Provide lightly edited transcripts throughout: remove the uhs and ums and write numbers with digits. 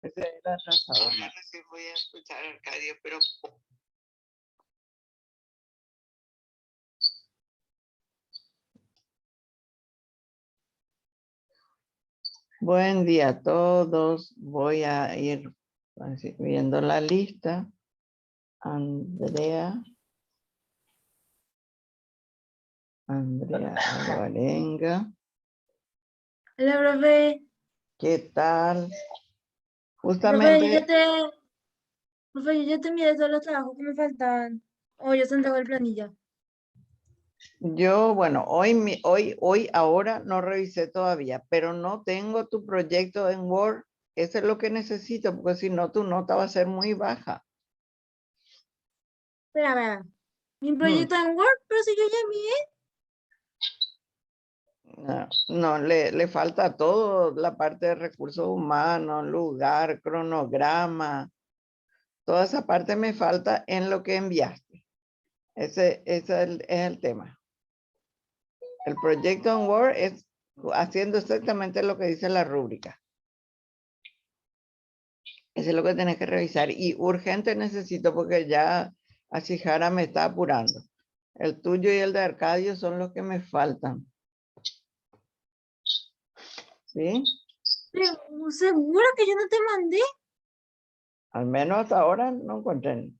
Ese es el atrasado. Ahora sí voy a escuchar a Arcadio, pero... Buen día a todos. Voy a ir viendo la lista. Andrea Alvarenga. Hola, profe. ¿Qué tal? Profe, Justamente yo ya te envié todos los trabajos que me faltaban. O ya se entregó el planilla. yo, bueno, ahora no revisé todavía, pero no tengo tu proyecto en Word. Eso es lo que necesito, porque si no, tu nota va a ser muy baja. Espera. Mi proyecto en Word, pero si yo ya envié. No, le falta todo, la parte de recursos humanos, lugar, cronograma, toda esa parte me falta en lo que enviaste. Ese es el tema. El proyecto en Word es haciendo exactamente lo que dice la rúbrica. Eso es lo que tenés que revisar. Y urgente necesito porque ya Ashihara me está apurando. El tuyo y el de Arcadio son los que me faltan. ¿Sí? Pero, ¿seguro que yo no te mandé? Al menos hasta ahora no encontré.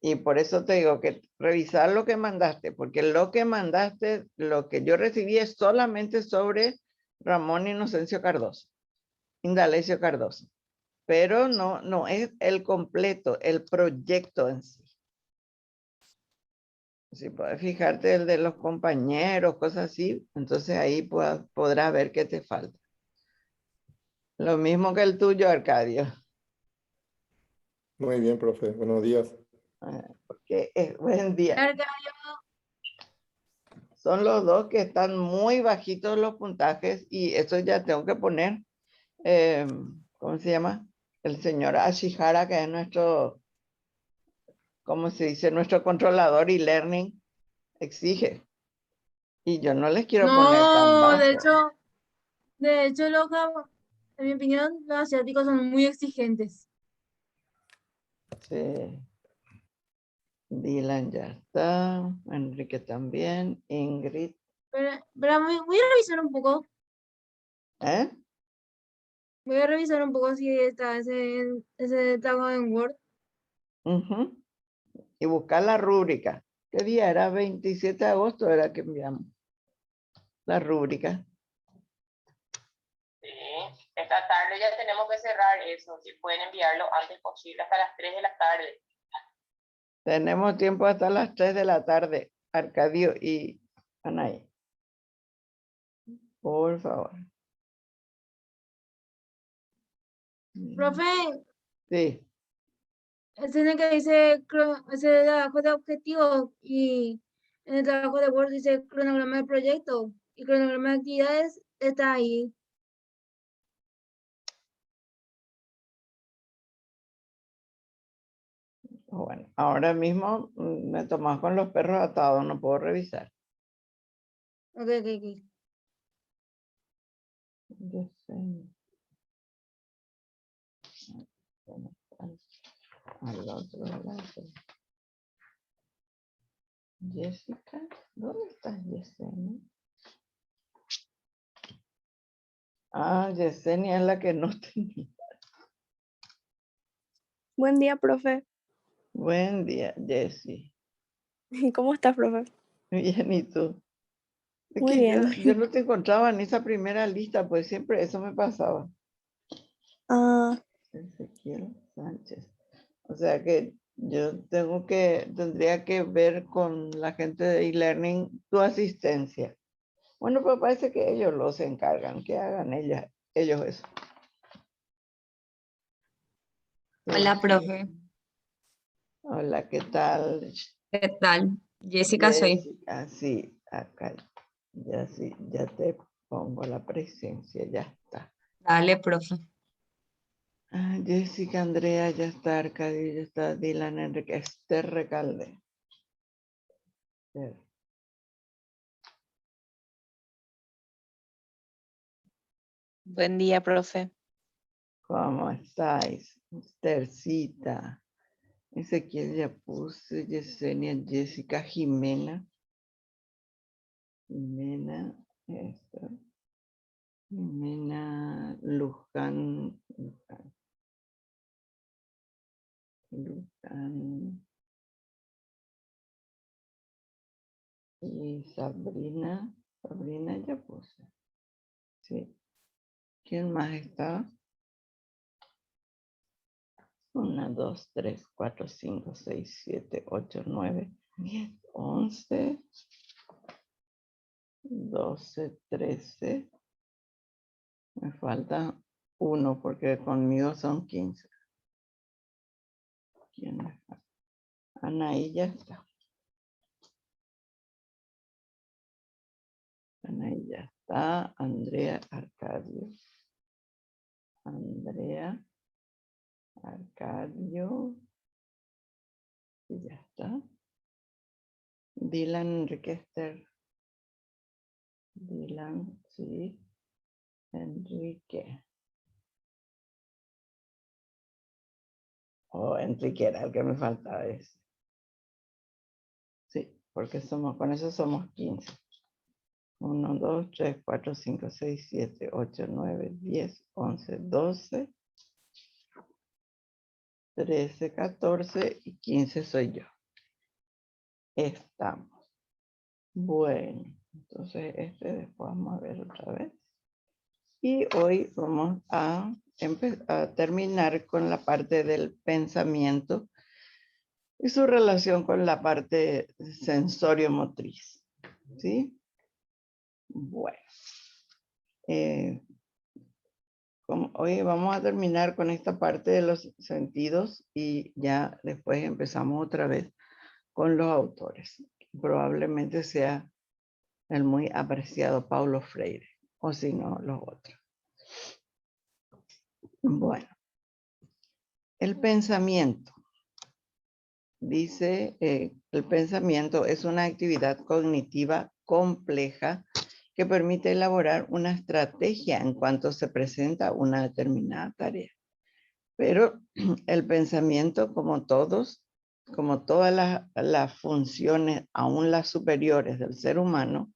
Y por eso te digo que revisar lo que mandaste, porque lo que mandaste, lo que yo recibí es solamente sobre Ramón Inocencio Cardoso, Indalecio Cardoso, pero no es el completo, el proyecto en sí. Si puedes fijarte el de los compañeros, cosas así, entonces ahí podrás ver qué te falta. Lo mismo que el tuyo, Arcadio. Muy bien, profe. Buenos días. Porque es buen día. Carga, Son los dos que están muy bajitos los puntajes y eso ya tengo que poner, ¿cómo se llama? El señor Ashihara, que es nuestro, ¿cómo se dice? Nuestro controlador y learning exige. Y yo no les quiero poner tan no, bajo. de hecho, en mi opinión, los asiáticos son muy exigentes. Sí. Dylan ya está, Enrique también, Ingrid. Pero voy a revisar un poco. ¿Eh? Voy a revisar un poco si está ese trabajo en Word. Ujú. Y buscar la rúbrica. ¿Qué día era? 27 de agosto era que enviamos la rúbrica. Sí, esta tarde ya tenemos que cerrar eso, si pueden enviarlo antes posible, hasta las 3 de la tarde. Tenemos tiempo hasta las 3 de la tarde, Arcadio y Anaí. Por favor. Profe, Sí. ese en el que dice ese trabajo de objetivo y en el trabajo de Word dice cronograma de proyecto y cronograma de actividades está ahí. Bueno, ahora mismo me tomas con los perros atados, no puedo revisar. Ok. Al otro lado. Jessica, ¿dónde estás, Yesenia? Ah, Yesenia es la que no tenía. Buen día, profe. Buen día, Jessie. ¿Cómo estás, profe? Bien, ¿y tú? Es Muy que bien. yo no te encontraba en esa primera lista, pues siempre eso me pasaba. Ah, Ezequiel Sánchez. O sea que tendría que ver con la gente de e-learning tu asistencia. Bueno, pues parece que ellos los encargan, que hagan ellos eso. Hola, profe. Hola, ¿qué tal? ¿Qué tal? Jessica soy. Jessica, sí, acá. Ya sí, ya te pongo la presencia, ya está. Dale, profe. Ah, Jessica, Andrea, ya está, Arcadio, ya está, Dylan, Enrique, Esther Recalde. Esther. Buen día, profe. ¿Cómo estáis? Tercita. Ezequiel ya puse, Yesenia, Jessica, Jimena. Jimena, esto. Jimena, Luján. Y Sabrina. Sabrina ya puse. Sí. ¿Quién más está? 1, 2, 3, 4, 5, 6, 7, 8, 9, 10, 11, 12, 13. Me falta uno porque conmigo son 15. ¿Quién me falta? Anaí ya está. Anaí ya está. Andrea, Arcadio. Andrea, Arcadio. Y ya está. Dylan Enriquester. Dylan, sí. Enrique. Enrique era el que me faltaba ese. Sí, porque con eso somos 15. 1, 2, 3, 4, 5, 6, 7, 8, 9, 10, 11, 12, 13, 14 y 15 soy yo. Estamos. Bueno, entonces después vamos a ver otra vez. Y hoy vamos a terminar con la parte del pensamiento y su relación con la parte sensorio-motriz. ¿Sí? Bueno. Hoy vamos a terminar con esta parte de los sentidos y ya después empezamos otra vez con los autores. Probablemente sea el muy apreciado Paulo Freire, o si no, los otros. Bueno, el pensamiento. Dice, el pensamiento es una actividad cognitiva compleja que permite elaborar una estrategia en cuanto se presenta una determinada tarea. Pero el pensamiento, como todas las funciones, aún las superiores del ser humano,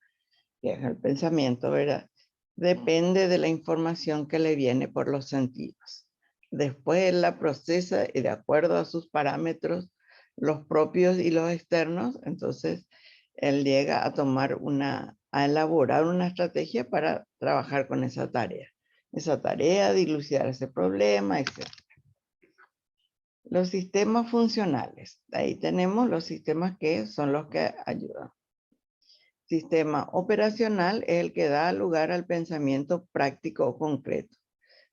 que es el pensamiento, ¿verdad? Depende de la información que le viene por los sentidos. Después él la procesa y de acuerdo a sus parámetros, los propios y los externos, entonces él llega a elaborar una estrategia para trabajar con esa tarea. Esa tarea, dilucidar ese problema, etc. Los sistemas funcionales. Ahí tenemos los sistemas que son los que ayudan. Sistema operacional es el que da lugar al pensamiento práctico o concreto.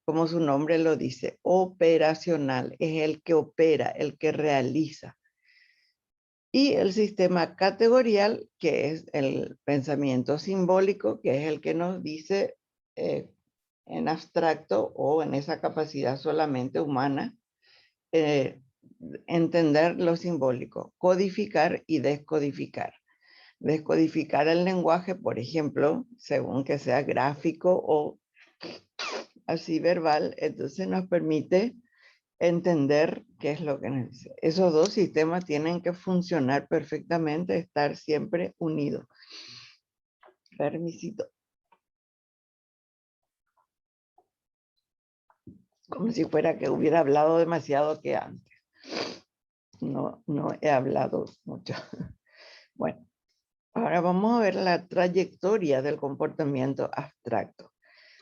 Como su nombre lo dice, operacional es el que opera, el que realiza. Y el sistema categorial, que es el pensamiento simbólico, que es el que nos dice en abstracto o en esa capacidad solamente humana, entender lo simbólico, codificar y descodificar. Descodificar el lenguaje, por ejemplo, según que sea gráfico o así verbal, entonces nos permite entender qué es lo que nos dice. Esos dos sistemas tienen que funcionar perfectamente, estar siempre unidos. Permisito. Como si fuera que hubiera hablado demasiado que antes. No he hablado mucho. Bueno, ahora vamos a ver la trayectoria del comportamiento abstracto,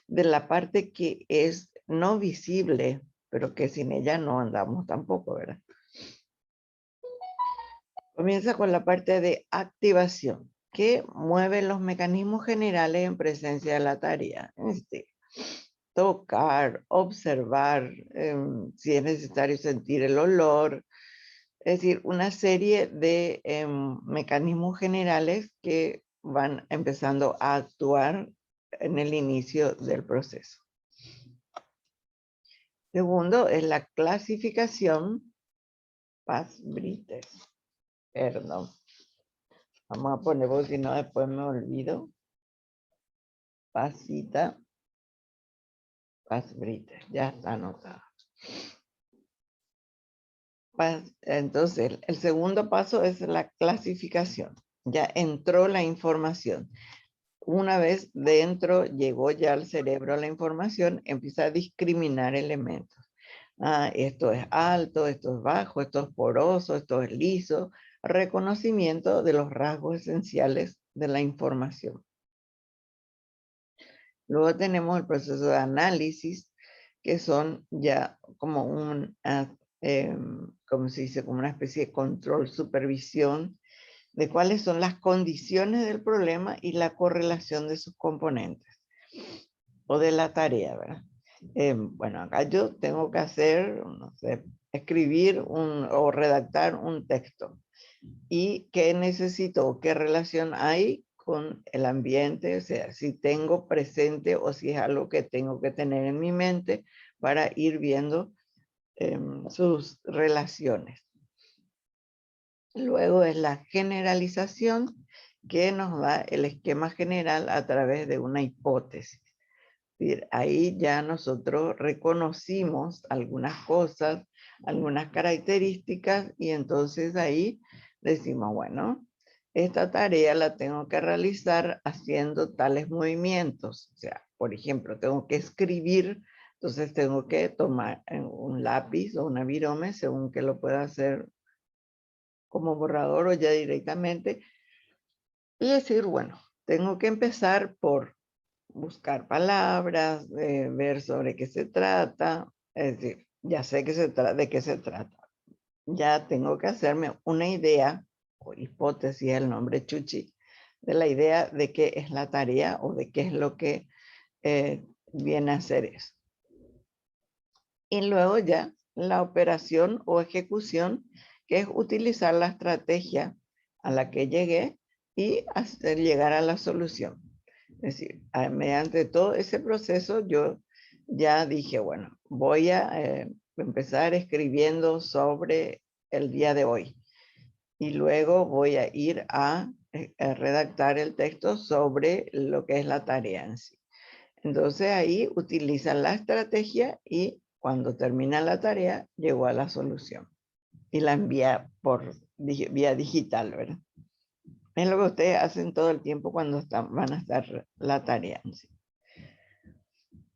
de la parte que es no visible, pero que sin ella no andamos tampoco, ¿verdad? Comienza con la parte de activación, que mueve los mecanismos generales en presencia de la tarea. Tocar, observar, si es necesario sentir el olor, es decir, una serie de mecanismos generales que van empezando a actuar en el inicio del proceso. Segundo es la clasificación. Paz Brites. Perdón. Vamos a poner porque si no después me olvido. Pasita. Paz-Brite, ya está anotado. Entonces, el segundo paso es la clasificación. Ya entró la información. Una vez dentro, llegó ya al cerebro la información, empieza a discriminar elementos. Ah, esto es alto, esto es bajo, esto es poroso, esto es liso. Reconocimiento de los rasgos esenciales de la información. Luego tenemos el proceso de análisis, que son ya como como se dice, como una especie de control, supervisión de cuáles son las condiciones del problema y la correlación de sus componentes o de la tarea, ¿verdad? Bueno, acá yo tengo que hacer, no sé, escribir o redactar un texto. ¿Y qué necesito? ¿Qué relación hay con el ambiente? O sea, si tengo presente o si es algo que tengo que tener en mi mente para ir viendo sus relaciones. Luego es la generalización, que nos da el esquema general a través de una hipótesis. Ahí ya nosotros reconocimos algunas cosas, algunas características, y entonces ahí decimos, bueno, esta tarea la tengo que realizar haciendo tales movimientos. O sea, por ejemplo, tengo que escribir, entonces tengo que tomar un lápiz o una virome, según que lo pueda hacer como borrador o ya directamente, y decir, bueno, tengo que empezar por buscar palabras, ver sobre qué se trata, es decir, ya sé de qué se trata. Ya tengo que hacerme una idea, o hipótesis, el nombre chuchi, de la idea de qué es la tarea o de qué es lo que viene a hacer eso. Y luego ya la operación o ejecución, que es utilizar la estrategia a la que llegué y hacer llegar a la solución. Es decir, mediante todo ese proceso yo ya dije, bueno, voy a empezar escribiendo sobre el día de hoy. Y luego voy a ir a redactar el texto sobre lo que es la tarea en sí. Entonces ahí utilizan la estrategia y cuando termina la tarea, llegó a la solución. Y la envía por vía digital, ¿verdad? Es lo que ustedes hacen todo el tiempo cuando van a estar la tarea. ¿Sí?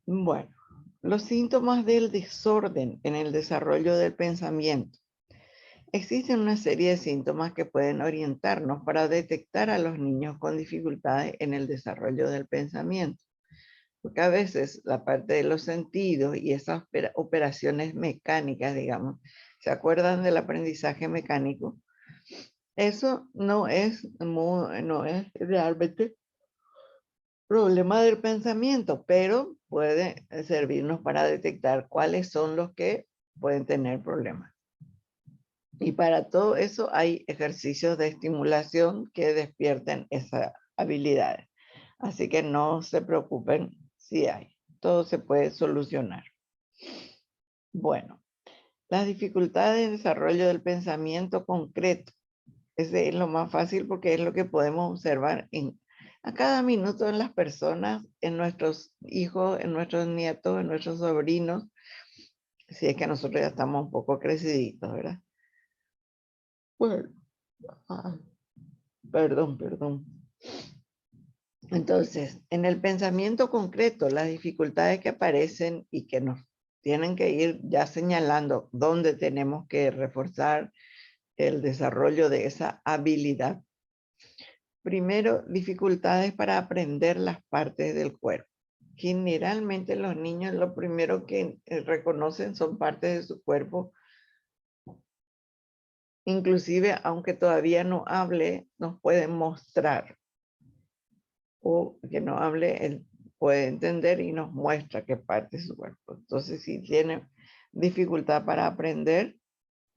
Bueno, los síntomas del desorden en el desarrollo del pensamiento. Existen una serie de síntomas que pueden orientarnos para detectar a los niños con dificultades en el desarrollo del pensamiento. Porque a veces la parte de los sentidos y esas operaciones mecánicas, digamos, ¿se acuerdan del aprendizaje mecánico? Eso no es realmente problema del pensamiento, pero puede servirnos para detectar cuáles son los que pueden tener problemas. Y para todo eso hay ejercicios de estimulación que despierten esas habilidades. Así que no se preocupen si hay. Todo se puede solucionar. Bueno, las dificultades de desarrollo del pensamiento concreto. Ese es lo más fácil porque es lo que podemos observar a cada minuto en las personas, en nuestros hijos, en nuestros nietos, en nuestros sobrinos. Si es que nosotros ya estamos un poco creciditos, ¿verdad? Bueno, perdón. Entonces, en el pensamiento concreto, las dificultades que aparecen y que nos tienen que ir ya señalando dónde tenemos que reforzar el desarrollo de esa habilidad. Primero, dificultades para aprender las partes del cuerpo. Generalmente los niños lo primero que reconocen son partes de su cuerpo. Inclusive, aunque todavía no hable, nos pueden mostrar. O que no hable, él puede entender y nos muestra qué parte de su cuerpo. Entonces, si tiene dificultad para aprender,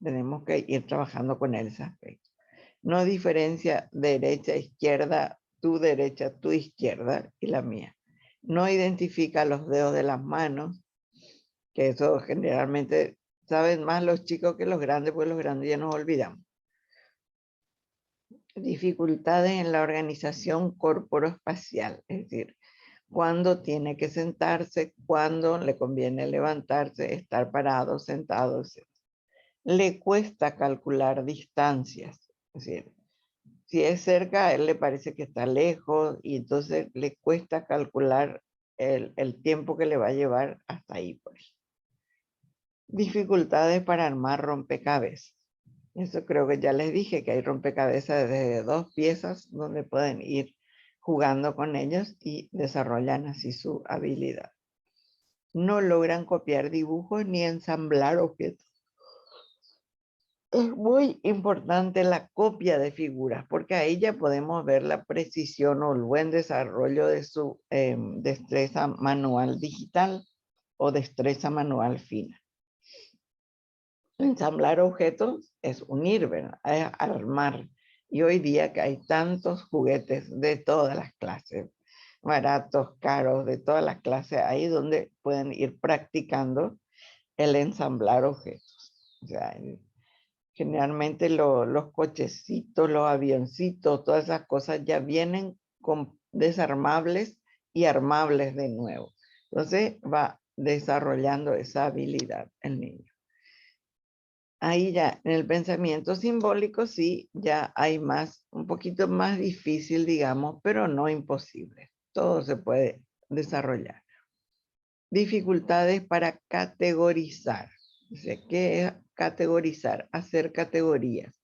tenemos que ir trabajando con ese aspecto. No diferencia derecha, izquierda, tu derecha, tu izquierda y la mía. No identifica los dedos de las manos, que eso generalmente saben más los chicos que los grandes, porque los grandes ya nos olvidamos. Dificultades en la organización corporoespacial, es decir, cuándo tiene que sentarse, cuándo le conviene levantarse, estar parado, sentado, etc. Le cuesta calcular distancias. Es decir, si es cerca, a él le parece que está lejos y entonces le cuesta calcular el tiempo que le va a llevar hasta ahí, por ejemplo. Dificultades para armar rompecabezas. Eso creo que ya les dije, que hay rompecabezas de 2 piezas donde pueden ir jugando con ellos y desarrollan así su habilidad. No logran copiar dibujos ni ensamblar objetos. Es muy importante la copia de figuras, porque ahí ya podemos ver la precisión o el buen desarrollo de su destreza manual digital o destreza manual fina. Ensamblar objetos es unir, ¿verdad? Es armar. Y hoy día que hay tantos juguetes de todas las clases, baratos, caros, de todas las clases, ahí donde pueden ir practicando el ensamblar objetos. O sea, generalmente los cochecitos, los avioncitos, todas esas cosas ya vienen con desarmables y armables de nuevo. Entonces va desarrollando esa habilidad el niño. Ahí ya en el pensamiento simbólico sí, ya hay más, un poquito más difícil, digamos, pero no imposible. Todo se puede desarrollar. Dificultades para categorizar. Dice, ¿qué es categorizar? Hacer categorías.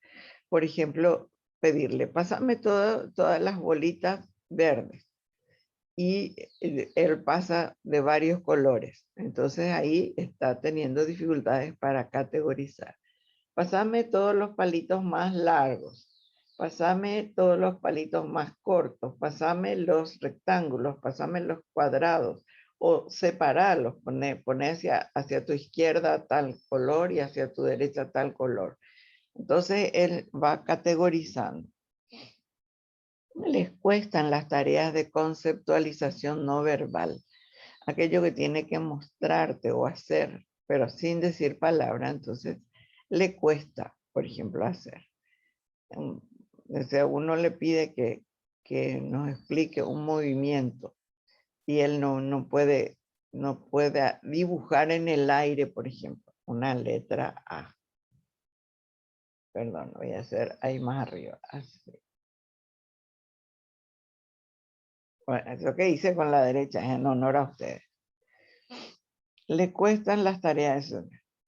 Por ejemplo, pedirle, pásame todas las bolitas verdes. Y él pasa de varios colores. Entonces ahí está teniendo dificultades para categorizar. Pásame todos los palitos más largos. Pásame todos los palitos más cortos. Pásame los rectángulos. Pásame los cuadrados. O separarlos. Poner hacia tu izquierda tal color y hacia tu derecha tal color. Entonces él va categorizando. Les cuestan las tareas de conceptualización no verbal. Aquello que tiene que mostrarte o hacer, pero sin decir palabra, entonces le cuesta, por ejemplo, hacer. Desde uno le pide que nos explique un movimiento y él no puede dibujar en el aire, por ejemplo, una letra A. Perdón, voy a hacer ahí más arriba. Así. Bueno, es lo que hice con la derecha, es en honor a ustedes. Le cuestan las tareas.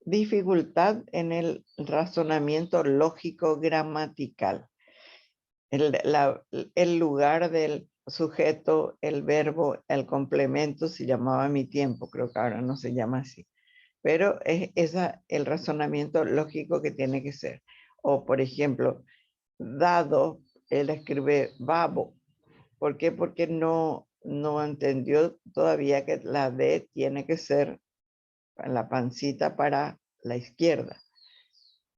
Dificultad en el razonamiento lógico gramatical. El lugar del sujeto, el verbo, el complemento se llamaba mi tiempo, creo que ahora no se llama así. Pero es el razonamiento lógico que tiene que ser. O por ejemplo, dado, él escribe babo. ¿Por qué? Porque no entendió todavía que la D tiene que ser la pancita para la izquierda.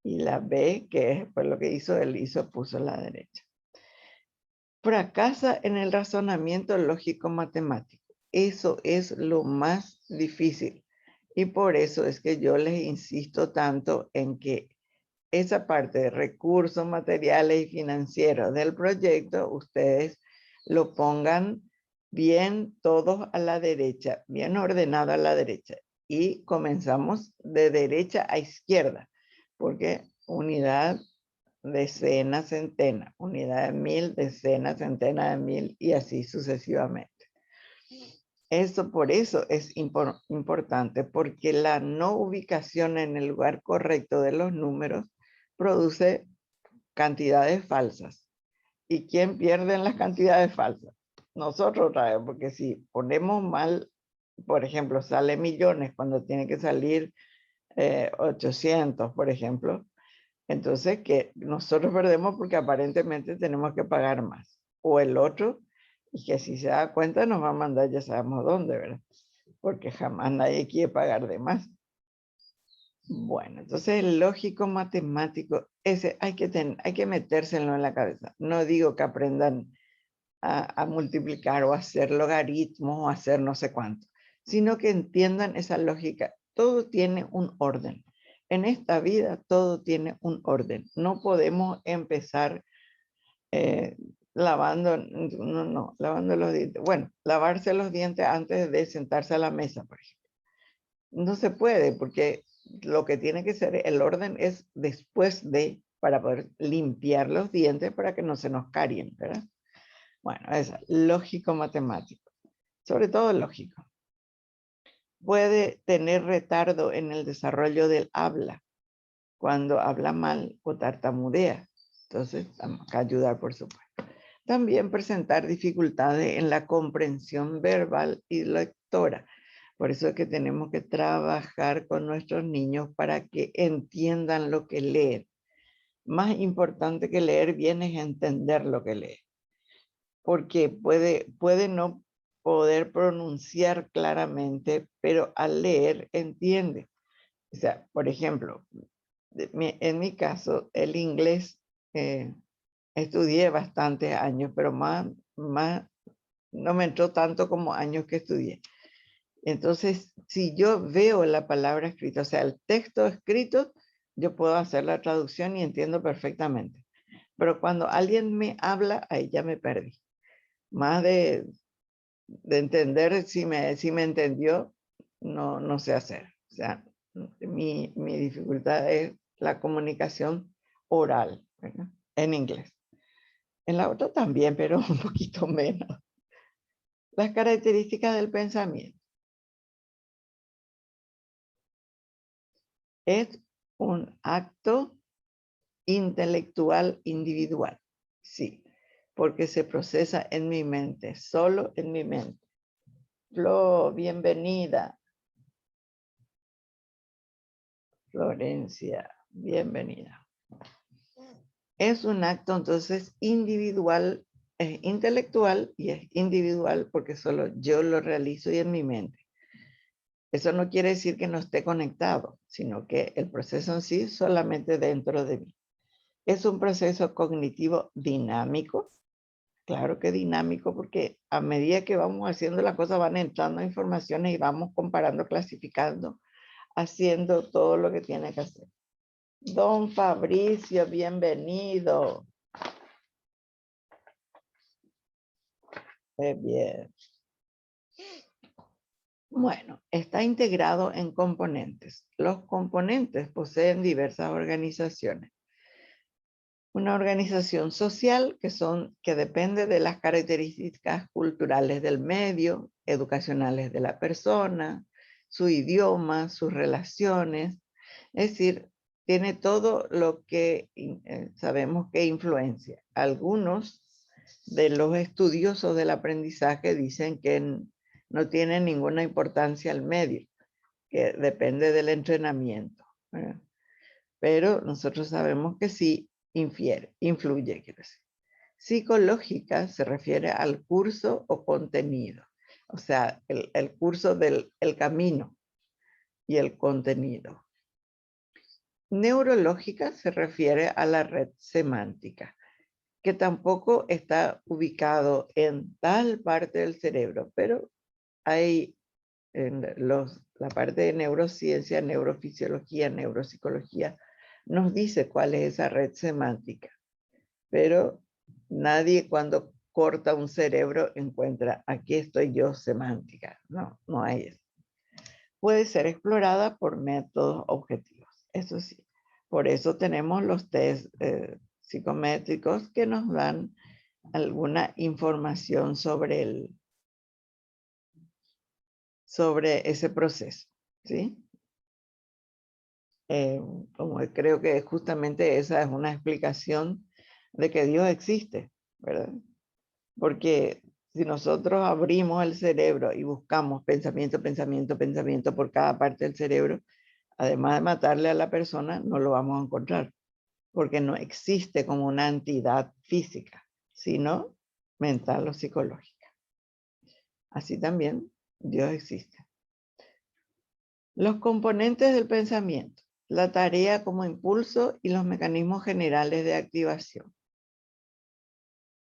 Y la B, que es pues lo que hizo, puso la derecha. Fracasa en el razonamiento lógico matemático. Eso es lo más difícil. Y por eso es que yo les insisto tanto en que esa parte de recursos materiales y financieros del proyecto, ustedes lo pongan bien todos a la derecha, bien ordenado a la derecha. Y comenzamos de derecha a izquierda, porque unidad, decena, centena, unidad de 1000, decena, centena de 1000 y así sucesivamente. Eso por eso es importante, porque la no ubicación en el lugar correcto de los números produce cantidades falsas. ¿Y quién pierde en las cantidades falsas? Nosotros otra vez, porque si ponemos mal, por ejemplo, sale millones cuando tiene que salir 800, por ejemplo, entonces que nosotros perdemos porque aparentemente tenemos que pagar más. O el otro, y que si se da cuenta nos va a mandar ya sabemos dónde, ¿verdad? Porque jamás nadie quiere pagar de más. Bueno, entonces el lógico matemático, ese hay que metérselo en la cabeza. No digo que aprendan a multiplicar o a hacer logaritmos o hacer no sé cuánto, sino que entiendan esa lógica. Todo tiene un orden. En esta vida todo tiene un orden. No podemos empezar lavando, no, lavando los dientes. Bueno, lavarse los dientes antes de sentarse a la mesa, por ejemplo. No se puede porque lo que tiene que ser, el orden es después de, para poder limpiar los dientes para que no se nos carien, ¿verdad? Bueno, es lógico matemático, sobre todo lógico. Puede tener retardo en el desarrollo del habla cuando habla mal o tartamudea. Entonces, tenemos que ayudar, por supuesto. También presentar dificultades en la comprensión verbal y lectora. Por eso es que tenemos que trabajar con nuestros niños para que entiendan lo que leen. Más importante que leer bien es entender lo que lee. Porque puede no poder pronunciar claramente, pero al leer entiende. O sea, por ejemplo, en mi caso, el inglés estudié bastantes años, pero más no me entró tanto como años que estudié. Entonces, si yo veo la palabra escrita, o sea, el texto escrito, yo puedo hacer la traducción y entiendo perfectamente. Pero cuando alguien me habla, ahí ya me perdí. Más de entender si me entendió, no sé hacer. O sea, mi dificultad es la comunicación oral, ¿verdad? En inglés. En la otra también, pero un poquito menos. Las características del pensamiento. Es un acto intelectual individual. Sí, porque se procesa en mi mente, solo en mi mente. Flo, bienvenida. Florencia, bienvenida. Es un acto entonces individual, es intelectual y es individual porque solo yo lo realizo y en mi mente. Eso no quiere decir que no esté conectado, sino que el proceso en sí solamente dentro de mí. Es un proceso cognitivo dinámico. Claro que dinámico porque a medida que vamos haciendo las cosas van entrando informaciones y vamos comparando, clasificando, haciendo todo lo que tiene que hacer. Don Fabricio, bienvenido. Bien. Bueno, está integrado en componentes. Los componentes poseen diversas organizaciones. Una organización social que depende de las características culturales del medio, educacionales de la persona, su idioma, sus relaciones. Es decir, tiene todo lo que sabemos que influencia. Algunos de los estudiosos del aprendizaje dicen que no tiene ninguna importancia el medio, que depende del entrenamiento, ¿verdad? Pero nosotros sabemos que sí influye, quiero decir. Psicológica se refiere al curso o contenido, o sea, el curso del camino y el contenido. Neurológica se refiere a la red semántica, que tampoco está ubicado en tal parte del cerebro, pero hay en la parte de neurociencia, neurofisiología, neuropsicología, nos dice cuál es esa red semántica. Pero nadie cuando corta un cerebro encuentra, aquí estoy yo semántica. No, no hay eso. Puede ser explorada por métodos objetivos, eso sí. Por eso tenemos los test psicométricos que nos dan alguna información sobre ese proceso, ¿sí? Como creo que justamente esa es una explicación de que Dios existe, ¿verdad? Porque si nosotros abrimos el cerebro y buscamos pensamiento, pensamiento, pensamiento por cada parte del cerebro, además de matarle a la persona, no lo vamos a encontrar, porque no existe como una entidad física, sino mental o psicológica. Así también Dios existe. Los componentes del pensamiento, la tarea como impulso y los mecanismos generales de activación.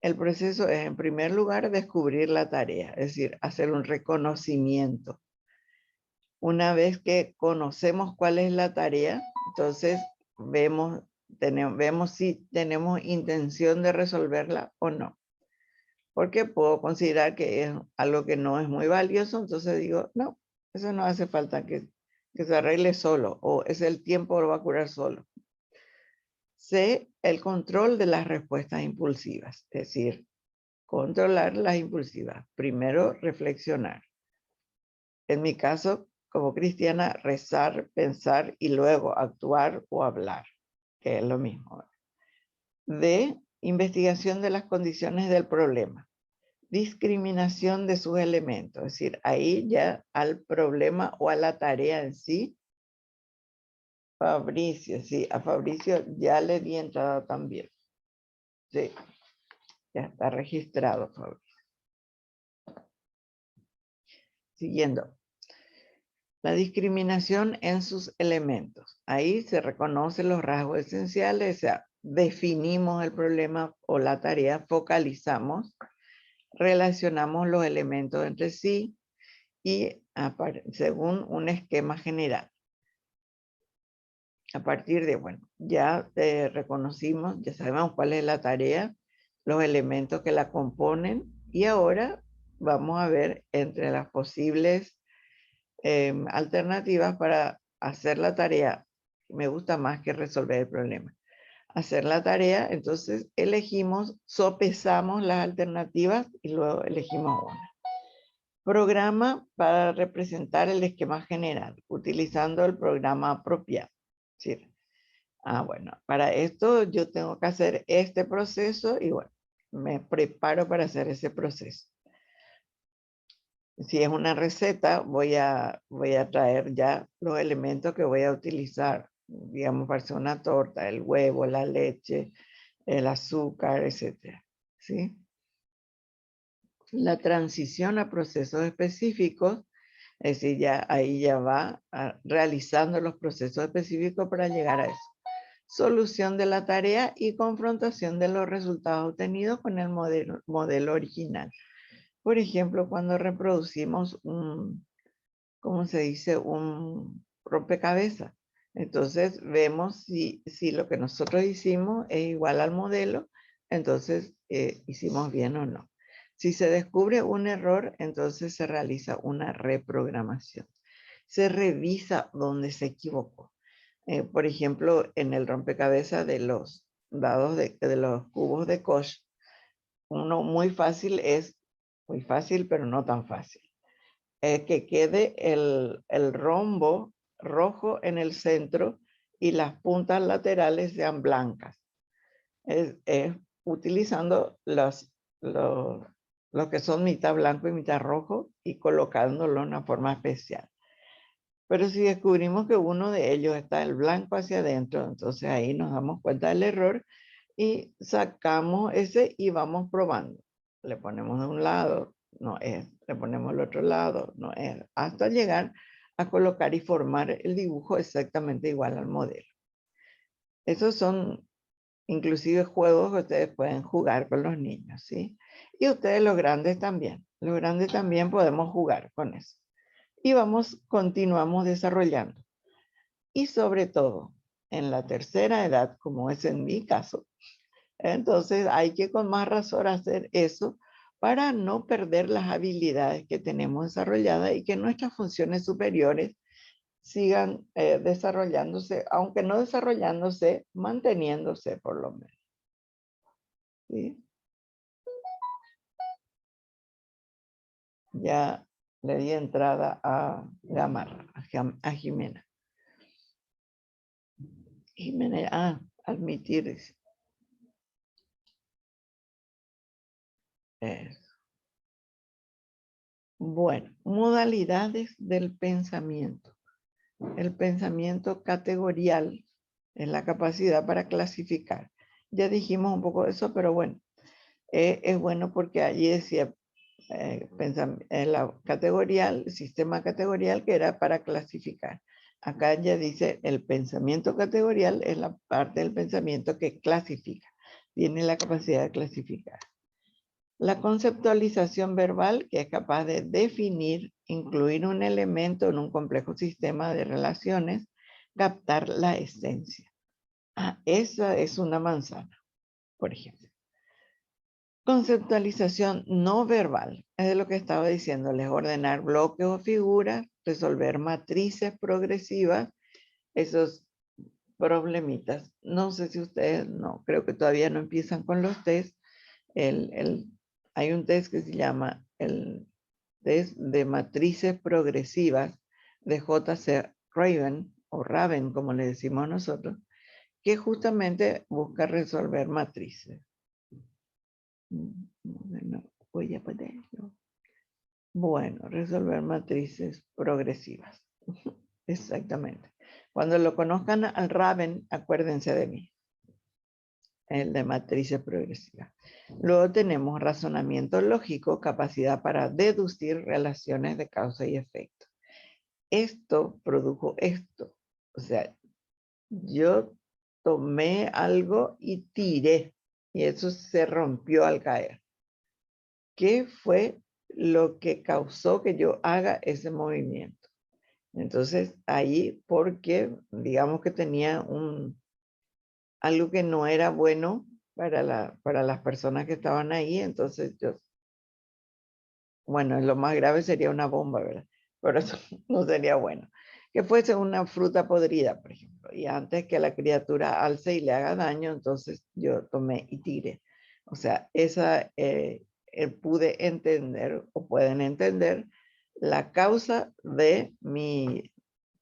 El proceso es, en primer lugar, descubrir la tarea, es decir, hacer un reconocimiento. Una vez que conocemos cuál es la tarea, entonces vemos si tenemos intención de resolverla o no. porque puedo considerar que es algo que no es muy valioso, entonces digo, no, eso no hace falta que se arregle solo, o es el tiempo lo va a curar solo. C, el control de las respuestas impulsivas, es decir, controlar las impulsivas. Primero, reflexionar. En mi caso, como cristiana, rezar, pensar y luego actuar o hablar, que es lo mismo. D, investigación de las condiciones del problema. Discriminación de sus elementos, es decir, ahí ya al problema o a la tarea en sí. Fabricio, sí, a Fabricio ya le di entrada también. Sí, ya está registrado, Fabricio. Siguiendo. La discriminación en sus elementos. Ahí se reconocen los rasgos esenciales, o sea, definimos el problema o la tarea, focalizamos, relacionamos los elementos entre sí y según un esquema general. A partir de, bueno, ya reconocimos, ya sabemos cuál es la tarea, los elementos que la componen y ahora vamos a ver entre las posibles alternativas para hacer la tarea. Me gusta más que resolver el problema. Hacer la tarea, entonces elegimos, sopesamos las alternativas y luego elegimos una. Programa para representar el esquema general, utilizando el programa apropiado. ¿Sí? Bueno, para esto yo tengo que hacer este proceso y bueno, me preparo para hacer ese proceso. Si es una receta, voy a traer ya los elementos que voy a utilizar, digamos, para hacer una torta, el huevo, la leche, el azúcar, etcétera, ¿sí? La transición a procesos específicos, es decir, ya ahí ya va realizando los procesos específicos para llegar a eso. Solución de la tarea y confrontación de los resultados obtenidos con el modelo original. Por ejemplo, cuando reproducimos ¿cómo se dice? Un rompecabezas. Entonces vemos si lo que nosotros hicimos es igual al modelo, entonces hicimos bien o no. Si se descubre un error, entonces se realiza una reprogramación. Se revisa donde se equivocó. Por ejemplo, en el rompecabezas de los dados de los cubos de Koch, uno muy fácil es, muy fácil, pero no tan fácil. Que quede el rombo rojo en el centro y las puntas laterales sean blancas. Es utilizando los que son mitad blanco y mitad rojo y colocándolo de una forma especial. Pero si descubrimos que uno de ellos está el blanco hacia adentro, entonces ahí nos damos cuenta del error y sacamos ese y vamos probando. Le ponemos de un lado, no es, le ponemos al otro lado, no es, hasta llegar a colocar y formar el dibujo exactamente igual al modelo. Esos son inclusive juegos que ustedes pueden jugar con los niños, ¿sí? Y ustedes los grandes también. Los grandes también podemos jugar con eso. Y continuamos desarrollando. Y sobre todo, en la tercera edad, como es en mi caso, entonces hay que con más razón hacer eso para no perder las habilidades que tenemos desarrolladas y que nuestras funciones superiores sigan desarrollándose, aunque no desarrollándose, manteniéndose por lo menos. ¿Sí? Ya le di entrada a Gamarra, a Jimena. Jimena, admitir. Bueno, modalidades del pensamiento. El pensamiento categorial es la capacidad para clasificar. Ya dijimos un poco de eso, pero bueno, es bueno porque allí decía la categorial, sistema categorial que era para clasificar. Acá ya dice el pensamiento categorial es la parte del pensamiento que clasifica, tiene la capacidad de clasificar. La conceptualización verbal, que es capaz de definir, incluir un elemento en un complejo sistema de relaciones, captar la esencia. Esa es una manzana, por ejemplo. Conceptualización no verbal. Es de lo que estaba diciéndoles. Ordenar bloques o figuras, resolver matrices progresivas, esos problemitas. No sé si ustedes, no, creo que todavía no empiezan con los test. Hay un test que se llama el test de matrices progresivas de J.C. Raven, o Raven, como le decimos nosotros, que justamente busca resolver matrices. No voy a ponerlo. Bueno, resolver matrices progresivas. Exactamente. Cuando lo conozcan al Raven, acuérdense de mí. El de matrices progresivas. Luego tenemos razonamiento lógico, capacidad para deducir relaciones de causa y efecto. Esto produjo esto. O sea, yo tomé algo y tiré, y eso se rompió al caer. ¿Qué fue lo que causó que yo haga ese movimiento? Entonces, ahí, porque digamos que tenía algo que no era bueno para las personas que estaban ahí, entonces bueno, lo más grave sería una bomba, ¿verdad? Pero eso no sería bueno. Que fuese una fruta podrida, por ejemplo, y antes que la criatura alce y le haga daño, entonces yo tomé y tiré. O sea, pude entender, o pueden entender, la causa de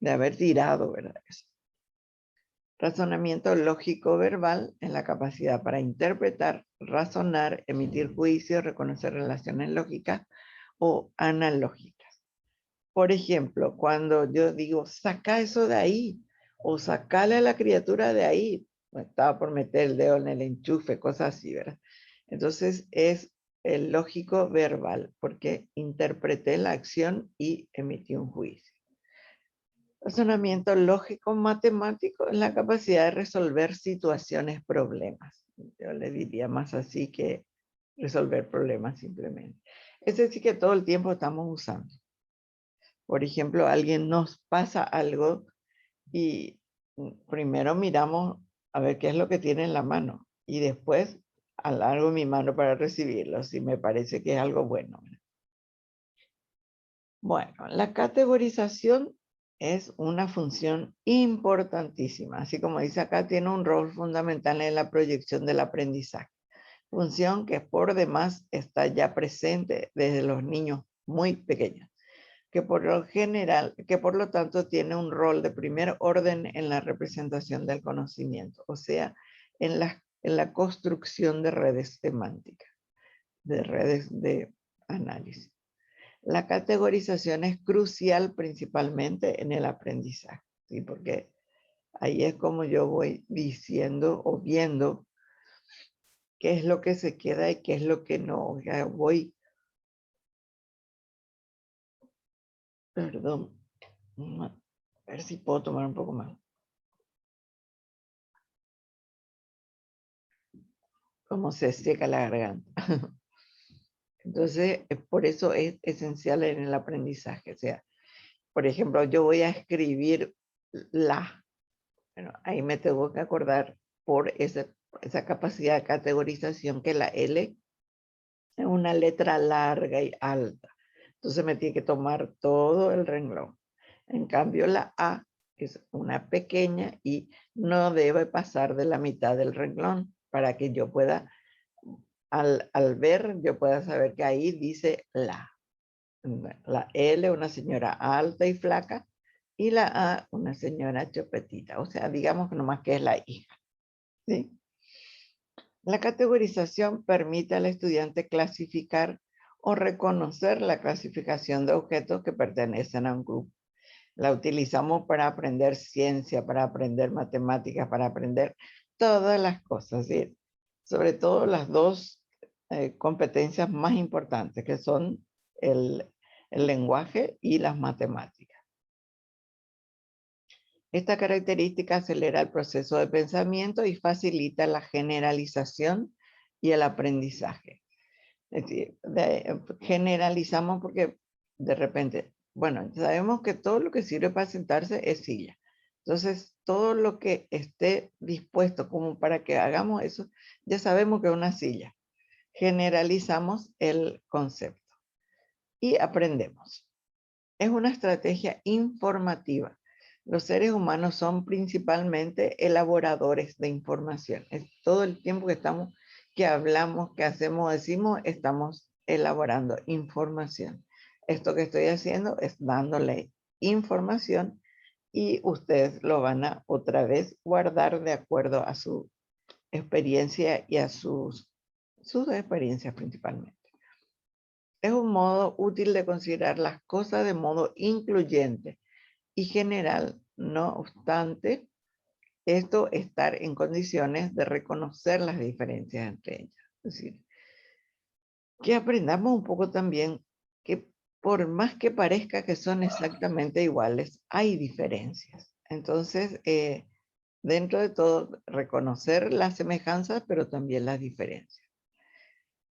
haber tirado, ¿verdad? Eso. Razonamiento lógico verbal en la capacidad para interpretar, razonar, emitir juicios, reconocer relaciones lógicas o analógicas. Por ejemplo, cuando yo digo, saca eso de ahí, o sacale a la criatura de ahí, estaba por meter el dedo en el enchufe, cosas así, ¿verdad? Entonces es el lógico verbal, porque interpreté la acción y emití un juicio. Razonamiento lógico matemático es la capacidad de resolver situaciones, problemas. Yo le diría más así que resolver problemas simplemente. Ese sí que todo el tiempo estamos usando. Por ejemplo, alguien nos pasa algo y primero miramos a ver qué es lo que tiene en la mano y después alargo mi mano para recibirlo si me parece que es algo bueno. Bueno, la categorización es una función importantísima. Así como dice acá, tiene un rol fundamental en la proyección del aprendizaje. Función que por demás está ya presente desde los niños muy pequeños, que por lo tanto tiene un rol de primer orden en la representación del conocimiento, o sea, en la construcción de redes semánticas, de redes de análisis. La categorización es crucial principalmente en el aprendizaje, ¿sí? Porque ahí es como yo voy diciendo o viendo qué es lo que se queda y qué es lo que no. Ya voy, perdón, a ver si puedo tomar un poco más. Como se seca la garganta. Entonces, por eso es esencial en el aprendizaje. O sea, por ejemplo, yo voy a escribir la. Bueno, ahí me tengo que acordar por esa capacidad de categorización que la L es una letra larga y alta. Entonces me tiene que tomar todo el renglón. En cambio, la A es una pequeña y no debe pasar de la mitad del renglón para que yo pueda, al ver, yo pueda saber que ahí dice la. La L, una señora alta y flaca, y la A, una señora chopetita. O sea, digamos que nomás que es la hija. ¿Sí? La categorización permite al estudiante clasificar o reconocer la clasificación de objetos que pertenecen a un grupo. La utilizamos para aprender ciencia, para aprender matemáticas, para aprender todas las cosas, ¿sí? Sobre todo las dos competencias más importantes, que son el lenguaje y las matemáticas. Esta característica acelera el proceso de pensamiento y facilita la generalización y el aprendizaje. Es decir, generalizamos porque de repente, bueno, sabemos que todo lo que sirve para sentarse es silla. Entonces, todo lo que esté dispuesto como para que hagamos eso, ya sabemos que es una silla. generalizamos el concepto y aprendemos. Es una estrategia informativa. Los seres humanos son principalmente elaboradores de información. Es todo el tiempo que hablamos, que hacemos, decimos, estamos elaborando información. Esto que estoy haciendo es dándole información y ustedes lo van a otra vez guardar de acuerdo a su experiencia y a sus experiencias principalmente. Es un modo útil de considerar las cosas de modo incluyente y general, no obstante, esto estar en condiciones de reconocer las diferencias entre ellas. Es decir, que aprendamos un poco también que por más que parezca que son exactamente iguales, hay diferencias. Entonces, dentro de todo, reconocer las semejanzas, pero también las diferencias.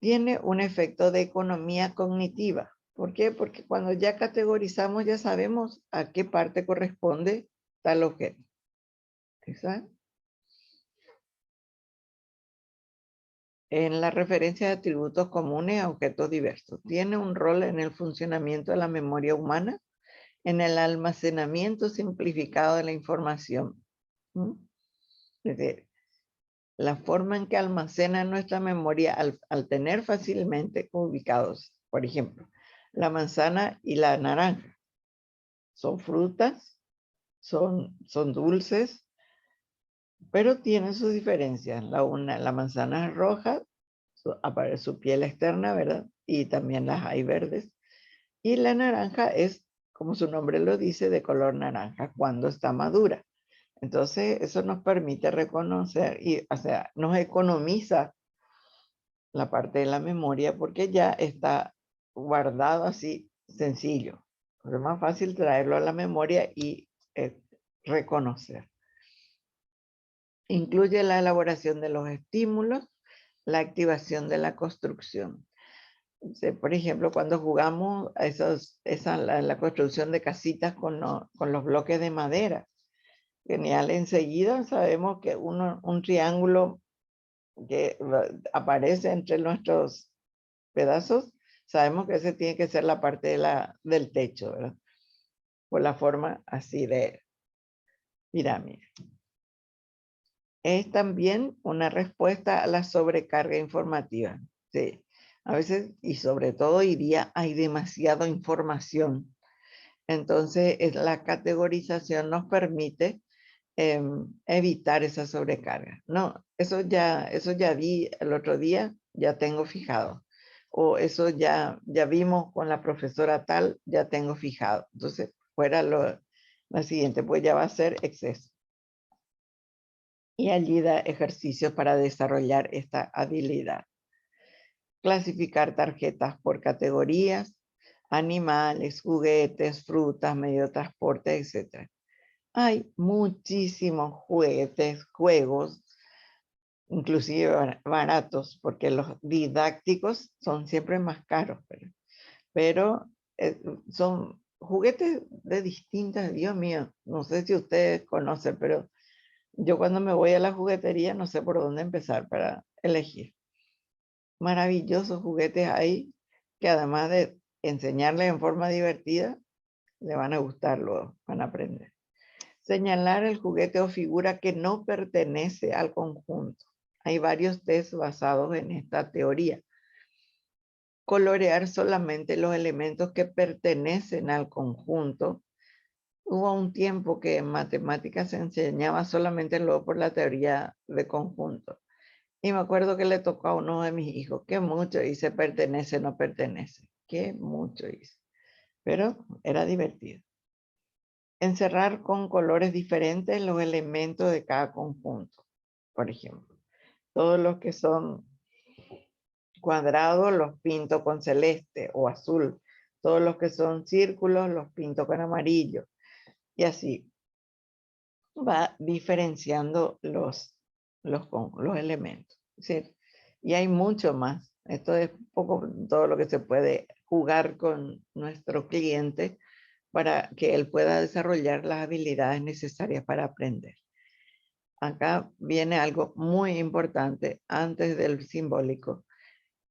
Tiene un efecto de economía cognitiva. ¿Por qué? Porque cuando ya categorizamos, ya sabemos a qué parte corresponde tal objeto. ¿Exacto? En la referencia de atributos comunes a objetos diversos. Tiene un rol en el funcionamiento de la memoria humana, en el almacenamiento simplificado de la información. Es decir, la forma en que almacena nuestra memoria al tener fácilmente ubicados, por ejemplo, la manzana y la naranja. Son frutas, son dulces, pero tienen sus diferencias. La manzana es roja, aparece su piel externa, ¿verdad? Y también las hay verdes. Y la naranja es, como su nombre lo dice, de color naranja cuando está madura. Entonces, eso nos permite reconocer y, o sea, nos economiza la parte de la memoria porque ya está guardado así sencillo. Es más fácil traerlo a la memoria y reconocer. Incluye la elaboración de los estímulos, la activación de la construcción. Por ejemplo, cuando jugamos a la construcción de casitas con los bloques de madera, genial, enseguida sabemos que un triángulo que aparece entre nuestros pedazos, sabemos que ese tiene que ser la parte del techo, ¿verdad? Por la forma así de pirámide. Es también una respuesta a la sobrecarga informativa. Sí. A veces, y sobre todo hoy día, hay demasiada información. Entonces, la categorización nos permite evitar esa sobrecarga. No, eso ya vi el otro día, ya tengo fijado. O eso ya vimos con la profesora tal, ya tengo fijado. Entonces, fuera la siguiente, pues ya va a ser exceso. Y allí da ejercicios para desarrollar esta habilidad. Clasificar tarjetas por categorías, animales, juguetes, frutas, medio de transporte, etc. Hay muchísimos juguetes, juegos, inclusive baratos, porque los didácticos son siempre más caros, pero son juguetes de distintas, Dios mío, no sé si ustedes conocen, pero yo cuando me voy a la juguetería no sé por dónde empezar para elegir. Maravillosos juguetes ahí que además de enseñarles en forma divertida, le van a gustar, luego van a aprender. Señalar el juguete o figura que no pertenece al conjunto. Hay varios test basados en esta teoría. Colorear solamente los elementos que pertenecen al conjunto. Hubo un tiempo que en matemáticas se enseñaba solamente luego por la teoría de conjunto. Y me acuerdo que le tocó a uno de mis hijos, que mucho dice pertenece, no pertenece. Que mucho dice. Pero era divertido. Encerrar con colores diferentes los elementos de cada conjunto. Por ejemplo, todos los que son cuadrados los pinto con celeste o azul. Todos los que son círculos los pinto con amarillo. Y así va diferenciando los elementos. ¿Sí? Y hay mucho más. Esto es poco todo lo que se puede jugar con nuestro cliente para que él pueda desarrollar las habilidades necesarias para aprender. Acá viene algo muy importante antes del simbólico.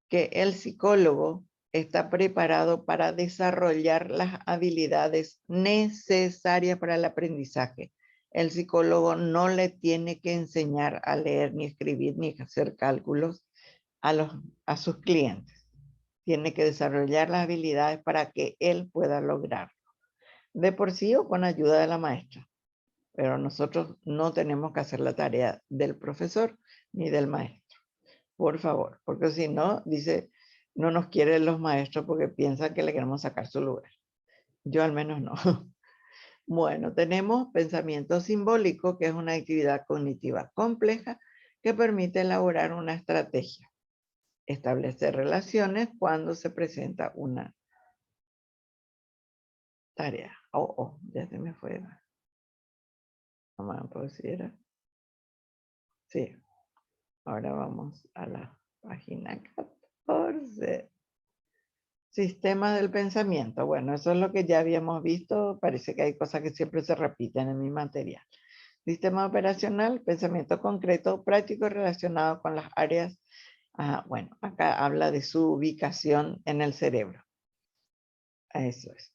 que el psicólogo está preparado para desarrollar las habilidades necesarias para el aprendizaje. El psicólogo no le tiene que enseñar a leer, ni escribir, ni hacer cálculos a sus clientes. Tiene que desarrollar las habilidades para que él pueda lograrlo. De por sí o con ayuda de la maestra. Pero nosotros no tenemos que hacer la tarea del profesor ni del maestro. Por favor, porque si no, dice, no nos quieren los maestros porque piensan que le queremos sacar su lugar. Yo al menos no. Bueno, tenemos pensamiento simbólico, que es una actividad cognitiva compleja que permite elaborar una estrategia. Establecer relaciones cuando se presenta una tarea. Ya se me fue. No me acuerdo si era. Sí. Ahora vamos a la página 14. Sistema del pensamiento. Bueno, eso es lo que ya habíamos visto. Parece que hay cosas que siempre se repiten en mi material. Sistema operacional, pensamiento concreto, práctico relacionado con las áreas. Bueno, acá habla de su ubicación en el cerebro. Eso es.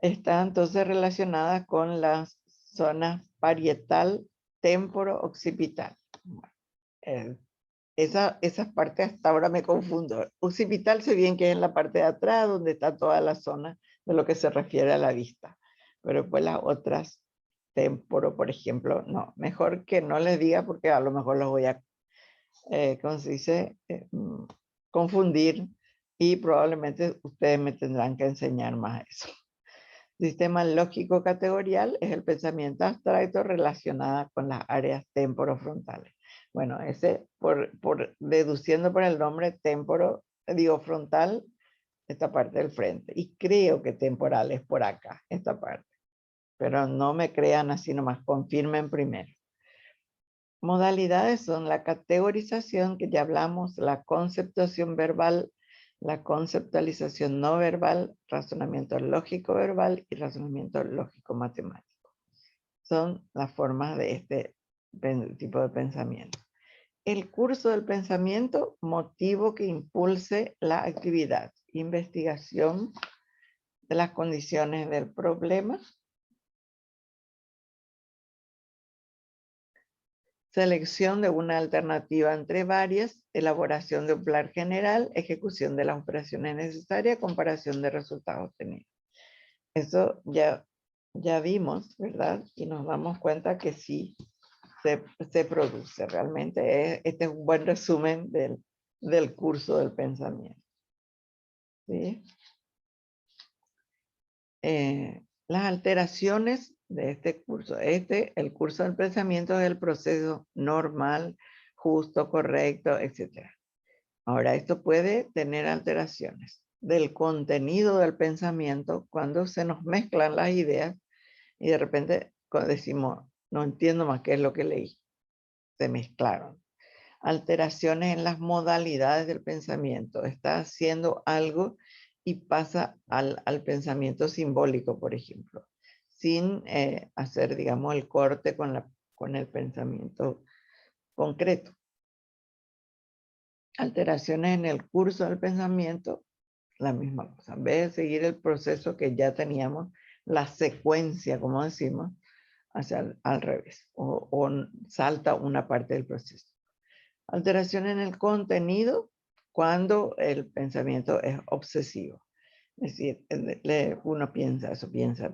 Está entonces relacionada con las zonas parietal, temporo, occipital. Bueno, esas partes hasta ahora me confundo. Occipital sé bien que es en la parte de atrás, donde está toda la zona de lo que se refiere a la vista. Pero pues las otras, temporo, por ejemplo, no. Mejor que no les diga porque a lo mejor los voy a, ¿cómo se dice? Confundir y probablemente ustedes me tendrán que enseñar más eso. Sistema lógico categorial es el pensamiento abstracto relacionado con las áreas temporofrontales. Bueno, ese deduciendo por el nombre frontal, esta parte del frente. Y creo que temporal es por acá, esta parte. Pero no me crean así nomás, confirmen primero. Modalidades son la categorización, que ya hablamos, la conceptuación verbal, la conceptualización no verbal, razonamiento lógico verbal y razonamiento lógico matemático. Son las formas de este tipo de pensamiento. El curso del pensamiento, motivo que impulse la actividad. Investigación de las condiciones del problema. Selección de una alternativa entre varias, elaboración de un plan general, ejecución de las operaciones necesarias, comparación de resultados obtenidos. Eso ya vimos, ¿verdad? Y nos damos cuenta que sí se produce. Realmente este es un buen resumen del curso del pensamiento. ¿Sí? Las alteraciones de este curso. El curso del pensamiento es el proceso normal, justo, correcto, etc. Ahora, esto puede tener alteraciones del contenido del pensamiento cuando se nos mezclan las ideas y de repente decimos, no entiendo más qué es lo que leí. Se mezclaron. Alteraciones en las modalidades del pensamiento. Está haciendo algo y pasa al pensamiento simbólico, por ejemplo, sin hacer, digamos, el corte con el pensamiento concreto. Alteraciones en el curso del pensamiento, la misma cosa. En vez de seguir el proceso que ya teníamos, la secuencia, como decimos, hacia al revés, o salta una parte del proceso. Alteración en el contenido cuando el pensamiento es obsesivo. Es decir, uno piensa eso, piensa,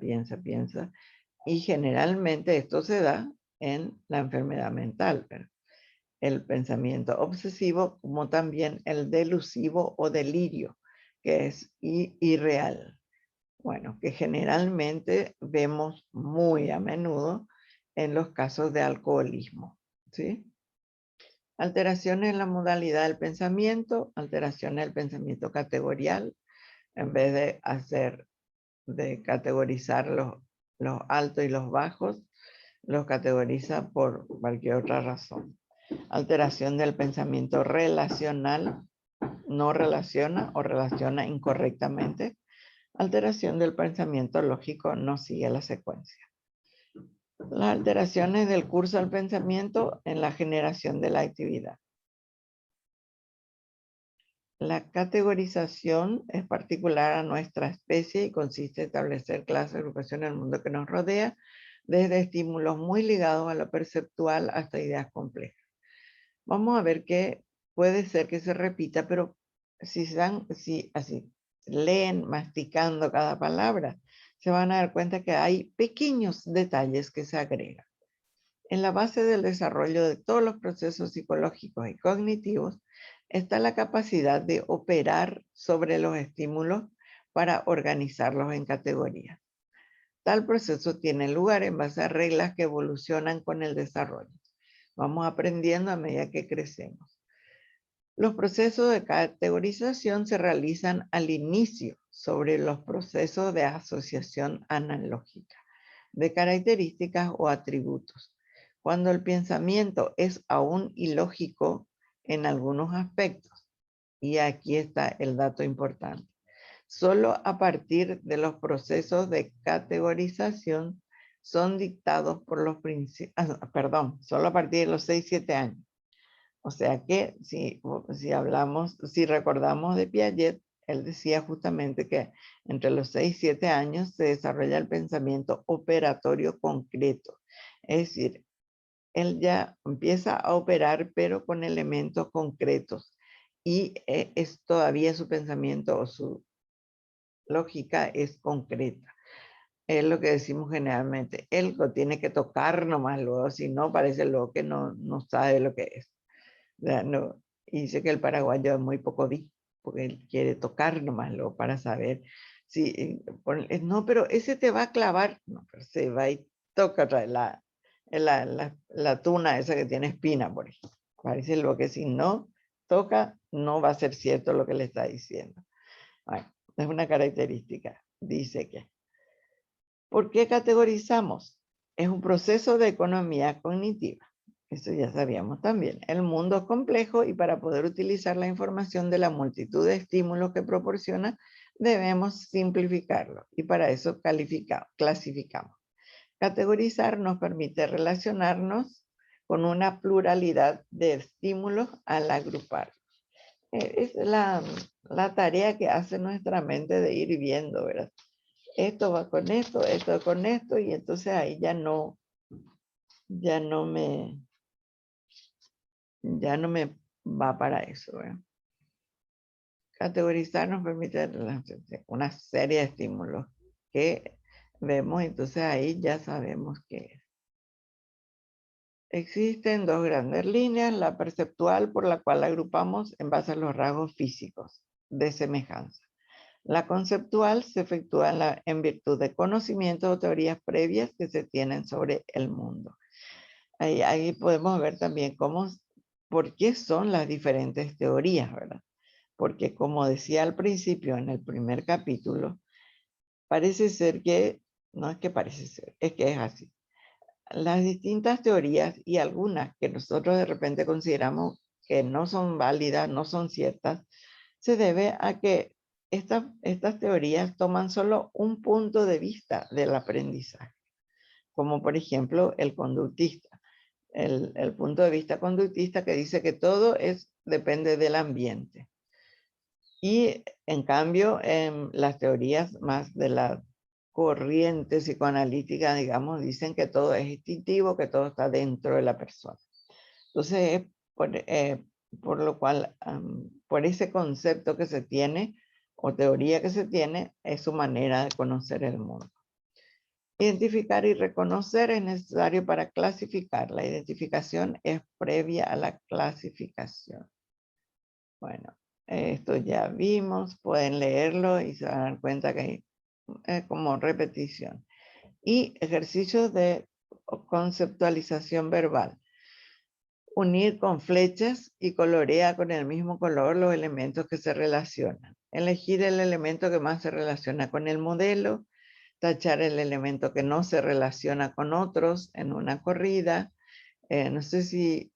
y generalmente esto se da en la enfermedad mental, ¿verdad? El pensamiento obsesivo como también el delusivo o delirio, que es irreal. Bueno, que generalmente vemos muy a menudo en los casos de alcoholismo, ¿sí? Alteraciones en la modalidad del pensamiento, alteraciones del pensamiento categorial, en vez de categorizar los altos y los bajos, los categoriza por cualquier otra razón. Alteración del pensamiento relacional, no relaciona o relaciona incorrectamente. Alteración del pensamiento lógico, no sigue la secuencia. Las alteraciones del curso del pensamiento en la generación de la actividad. La categorización es particular a nuestra especie y consiste en establecer clases, agrupaciones en el mundo que nos rodea, desde estímulos muy ligados a lo perceptual hasta ideas complejas. Vamos a ver que puede ser que se repita, pero si así leen masticando cada palabra, se van a dar cuenta que hay pequeños detalles que se agregan. En la base del desarrollo de todos los procesos psicológicos y cognitivos está la capacidad de operar sobre los estímulos para organizarlos en categorías. Tal proceso tiene lugar en base a reglas que evolucionan con el desarrollo. Vamos aprendiendo a medida que crecemos. Los procesos de categorización se realizan al inicio sobre los procesos de asociación analógica de características o atributos, cuando el pensamiento es aún ilógico en algunos aspectos. Y aquí está el dato importante. Solo a partir de los procesos de categorización son dictados por los principios, solo a partir de los 6-7 años. O sea que si recordamos de Piaget, él decía justamente que entre los 6-7 años se desarrolla el pensamiento operatorio concreto. Es decir, él ya empieza a operar, pero con elementos concretos. Y es todavía su pensamiento o su lógica es concreta. Es lo que decimos generalmente. Él lo tiene que tocar nomás luego, si no parece luego que no sabe lo que es. No, y dice que el paraguayo es muy poco vi, porque él quiere tocar nomás luego para saber si, no, pero ese te va a clavar, no, pero se va y toca la tuna esa que tiene espina, por ejemplo. Parece lo que si no toca, no va a ser cierto lo que le está diciendo. Bueno, es una característica. Dice que, ¿por qué categorizamos? Es un proceso de economía cognitiva. Eso ya sabíamos también. El mundo es complejo y para poder utilizar la información de la multitud de estímulos que proporciona, debemos simplificarlo. Y para eso clasificamos. Categorizar nos permite relacionarnos con una pluralidad de estímulos al agrupar. Es la tarea que hace nuestra mente de ir viendo, ¿verdad? Esto va con esto con esto, y entonces ahí ya no me va para eso, ¿verdad? Categorizar nos permite una serie de estímulos que vemos, entonces ahí ya sabemos qué es. Existen dos grandes líneas, la perceptual, por la cual agrupamos en base a los rasgos físicos de semejanza. La conceptual se efectúa en virtud de conocimientos o teorías previas que se tienen sobre el mundo. Ahí podemos ver también por qué son las diferentes teorías, ¿verdad? Porque como decía al principio en el primer capítulo, parece ser que, no es que parece ser, es que es así. Las distintas teorías y algunas que nosotros de repente consideramos que no son válidas, no son ciertas, se debe a que estas teorías toman solo un punto de vista del aprendizaje, como por ejemplo el conductista. El punto de vista conductista que dice que todo depende del ambiente. Y en cambio, las teorías más de la corriente psicoanalítica, digamos, dicen que todo es instintivo, que todo está dentro de la persona. Entonces, por lo cual, por ese concepto que se tiene, o teoría que se tiene, es su manera de conocer el mundo. Identificar y reconocer es necesario para clasificar. La identificación es previa a la clasificación. Bueno, esto ya vimos, pueden leerlo y se van a dar cuenta que es como repetición. Y ejercicios de conceptualización verbal. Unir con flechas y colorea con el mismo color los elementos que se relacionan. Elegir el elemento que más se relaciona con el modelo. Tachar el elemento que no se relaciona con otros en una corrida. No sé si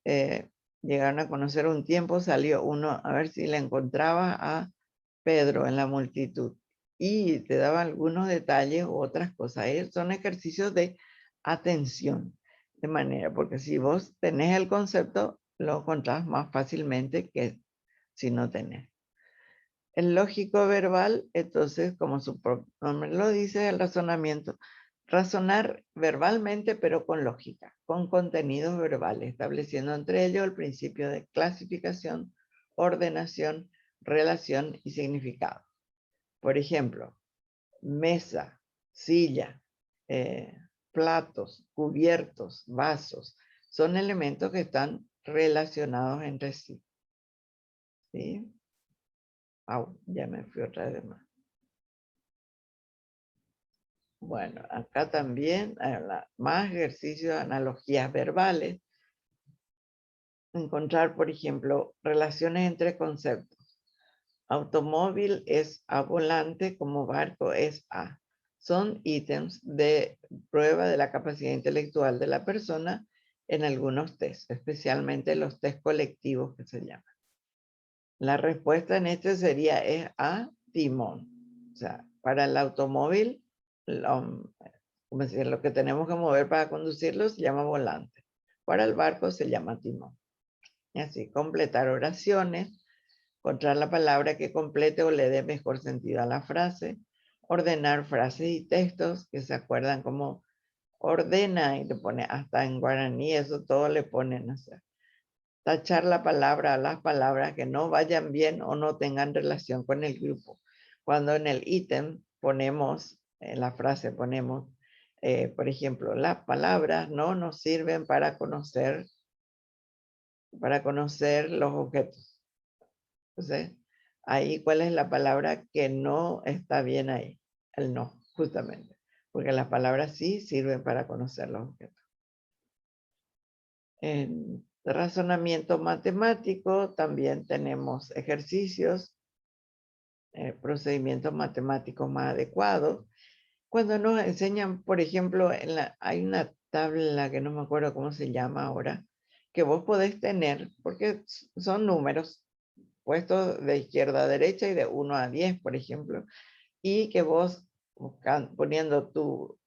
llegaron a conocer un tiempo, salió uno a ver si le encontraba a Pedro en la multitud y te daba algunos detalles u otras cosas. Son ejercicios de atención, de manera, porque si vos tenés el concepto, lo encontrás más fácilmente que si no tenés. El lógico verbal, entonces, como su propio nombre lo dice, el razonamiento. Razonar verbalmente, pero con lógica, con contenidos verbales, estableciendo entre ellos el principio de clasificación, ordenación, relación y significado. Por ejemplo, mesa, silla, platos, cubiertos, vasos, son elementos que están relacionados entre sí. ¿Sí? Ya me fui otra vez más. Bueno, acá también más ejercicios de analogías verbales. Encontrar, por ejemplo, relaciones entre conceptos. Automóvil es a volante, como barco es a. Son ítems de prueba de la capacidad intelectual de la persona en algunos test, especialmente los test colectivos que se llaman. La respuesta en este sería es a timón. O sea, para el automóvil, lo que tenemos que mover para conducirlo se llama volante. Para el barco se llama timón. Y así, completar oraciones, encontrar la palabra que complete o le dé mejor sentido a la frase, ordenar frases y textos que se acuerdan como ordena y le pone hasta en guaraní, eso todo le ponen a hacer. Tachar la palabra a las palabras que no vayan bien o no tengan relación con el grupo. Cuando en el ítem ponemos, en la frase ponemos, por ejemplo, las palabras no nos sirven para conocer los objetos. Entonces, ahí, ¿cuál es la palabra que no está bien ahí? El no, justamente. Porque las palabras sí sirven para conocer los objetos. En razonamiento matemático también tenemos ejercicios, procedimientos matemáticos más adecuados. Cuando nos enseñan, por ejemplo, hay una tabla que no me acuerdo cómo se llama ahora, que vos podés tener, porque son números puestos de izquierda a derecha y de 1 a 10, por ejemplo, y que vos poniendo tu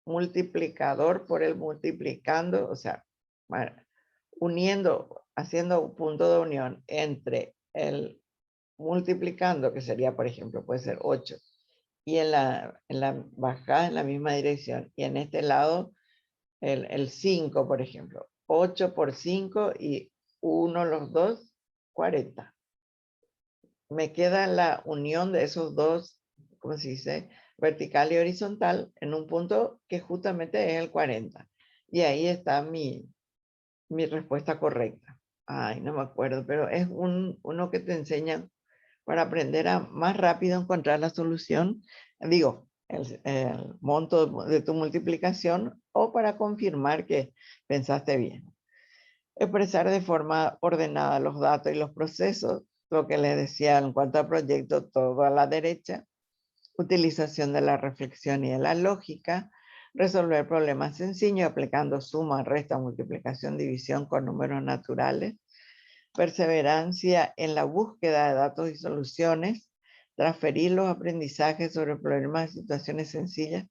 multiplicador por el multiplicando, o sea, uniendo, haciendo un punto de unión entre el multiplicando, que sería, por ejemplo, puede ser 8, y en la bajada en la misma dirección, y en este lado el 5, por ejemplo, 8 por 5 y 1 los dos, 40. Me queda la unión de esos dos, ¿cómo se dice? Vertical y horizontal en un punto que justamente es el 40. Y ahí está mi respuesta correcta. Ay, no me acuerdo, pero es uno que te enseña para aprender a más rápido encontrar la solución. Digo, el monto de tu multiplicación o para confirmar que pensaste bien. Expresar de forma ordenada los datos y los procesos, lo que les decía en cuanto a proyecto, todo a la derecha. Utilización de la reflexión y de la lógica. Resolver problemas sencillos aplicando suma, resta, multiplicación, división con números naturales. Perseverancia en la búsqueda de datos y soluciones. Transferir los aprendizajes sobre problemas y situaciones sencillas.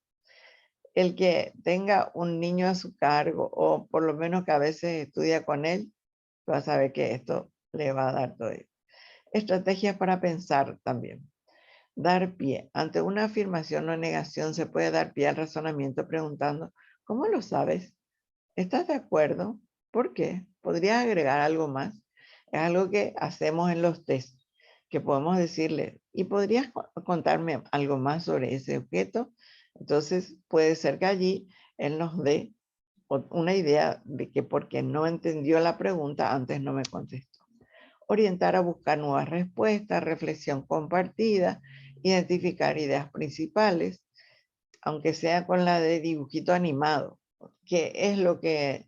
El que tenga un niño a su cargo o por lo menos que a veces estudia con él, va a saber que esto le va a dar todo. Estrategias para pensar también. Dar pie. Ante una afirmación o negación se puede dar pie al razonamiento preguntando, ¿cómo lo sabes? ¿Estás de acuerdo? ¿Por qué? ¿Podrías agregar algo más? Es algo que hacemos en los test, que podemos decirle, ¿y podrías contarme algo más sobre ese objeto? Entonces puede ser que allí él nos dé una idea de que porque no entendió la pregunta, antes no me contestó. Orientar a buscar nuevas respuestas, reflexión compartida, identificar ideas principales, aunque sea con la de dibujito animado, que es lo que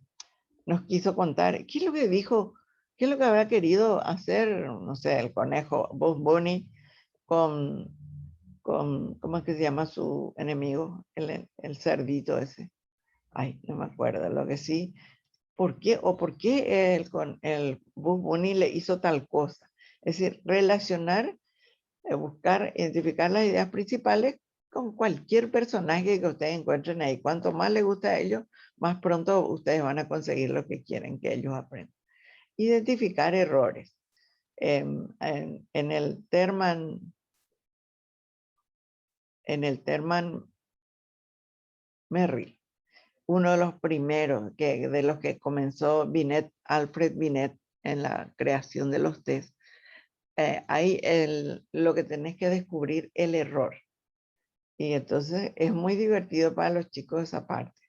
nos quiso contar. ¿Qué es lo que dijo? ¿Qué es lo que habrá querido hacer, no sé, el conejo Bugs Bunny con ¿cómo es que se llama su enemigo? El cerdito ese. Ay, no me acuerdo. Lo que sí, ¿por qué con el Bugs Bunny le hizo tal cosa? Es decir, relacionar, buscar, identificar las ideas principales con cualquier personaje que ustedes encuentren ahí. Cuanto más les gusta a ellos, más pronto ustedes van a conseguir lo que quieren que ellos aprendan. Identificar errores. En el Terman en el Terman Merrill, uno de los primeros de los que comenzó Alfred Binet en la creación de los test. Ahí lo que tenés que descubrir el error. Y entonces es muy divertido para los chicos esa parte.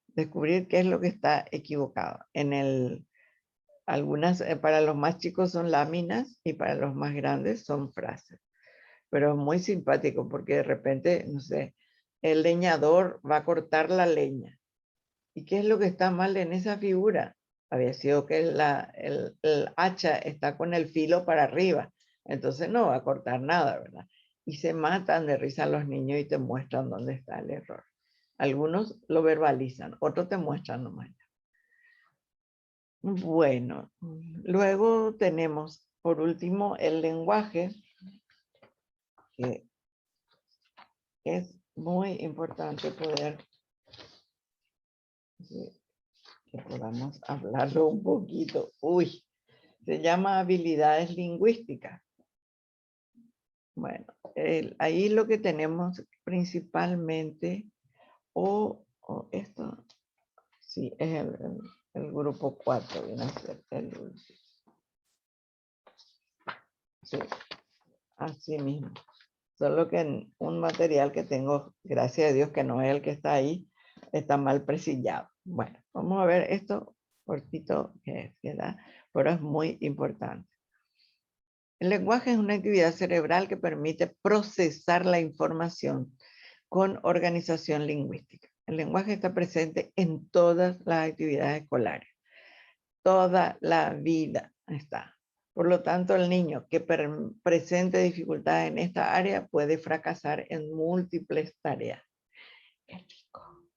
Descubrir qué es lo que está equivocado. Para los más chicos son láminas y para los más grandes son frases. Pero es muy simpático porque de repente, no sé, el leñador va a cortar la leña. ¿Y qué es lo que está mal en esa figura? Había sido que el hacha está con el filo para arriba. Entonces no va a cortar nada, ¿verdad? Y se matan de risa los niños y te muestran dónde está el error. Algunos lo verbalizan, otros te muestran nomás. Bueno, luego tenemos, por último, el lenguaje, que es muy importante poder, que podamos hablarlo un poquito. Uy, se llama habilidades lingüísticas. Bueno, ahí lo que tenemos principalmente, esto, sí, es el grupo 4, viene a ser sí, así mismo. Solo que en un material que tengo, gracias a Dios que no es el que está ahí, está mal presillado. Bueno, vamos a ver esto cortito que queda, pero es muy importante. El lenguaje es una actividad cerebral que permite procesar la información con organización lingüística. El lenguaje está presente en todas las actividades escolares. Toda la vida está. Por lo tanto, el niño que presente dificultades en esta área puede fracasar en múltiples tareas. ¡Qué rico!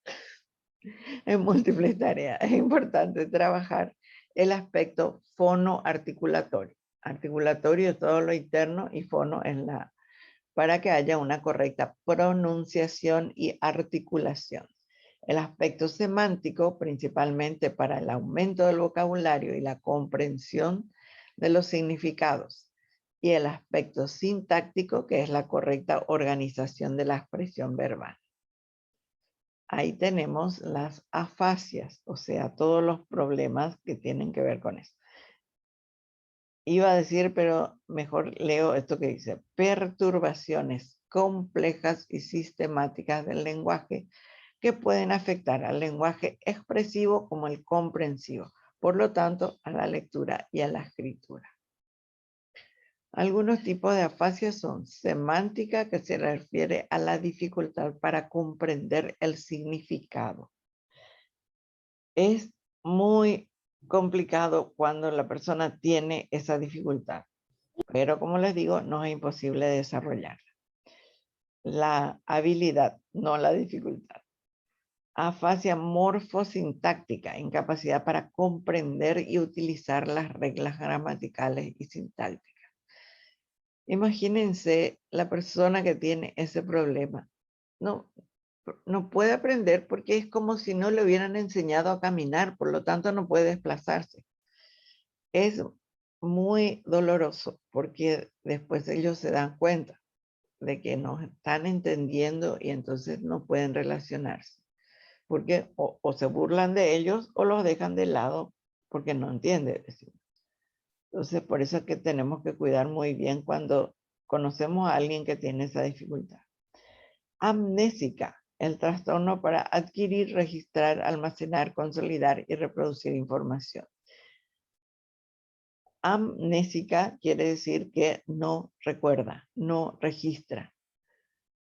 En múltiples tareas. Es importante trabajar el aspecto fonoarticulatorio. Articulatorio es todo lo interno y fono es para que haya una correcta pronunciación y articulación. El aspecto semántico, principalmente para el aumento del vocabulario y la comprensión de los significados. Y el aspecto sintáctico, que es la correcta organización de la expresión verbal. Ahí tenemos las afasias, o sea, todos los problemas que tienen que ver con eso. Iba a decir, pero mejor leo esto que dice: perturbaciones complejas y sistemáticas del lenguaje que pueden afectar al lenguaje expresivo como el comprensivo, por lo tanto, a la lectura y a la escritura. Algunos tipos de afasia son semántica, que se refiere a la dificultad para comprender el significado. Es muy complicado cuando la persona tiene esa dificultad, pero como les digo, no es imposible desarrollarla. La habilidad, no la dificultad. Afasia morfosintáctica, incapacidad para comprender y utilizar las reglas gramaticales y sintácticas. Imagínense la persona que tiene ese problema. No puede aprender porque es como si no le hubieran enseñado a caminar, por lo tanto no puede desplazarse. Es muy doloroso porque después ellos se dan cuenta de que no están entendiendo y entonces no pueden relacionarse. Porque o se burlan de ellos o los dejan de lado porque no entienden. Entonces, por eso es que tenemos que cuidar muy bien cuando conocemos a alguien que tiene esa dificultad. Amnésica, el trastorno para adquirir, registrar, almacenar, consolidar y reproducir información. Amnésica quiere decir que no recuerda, no registra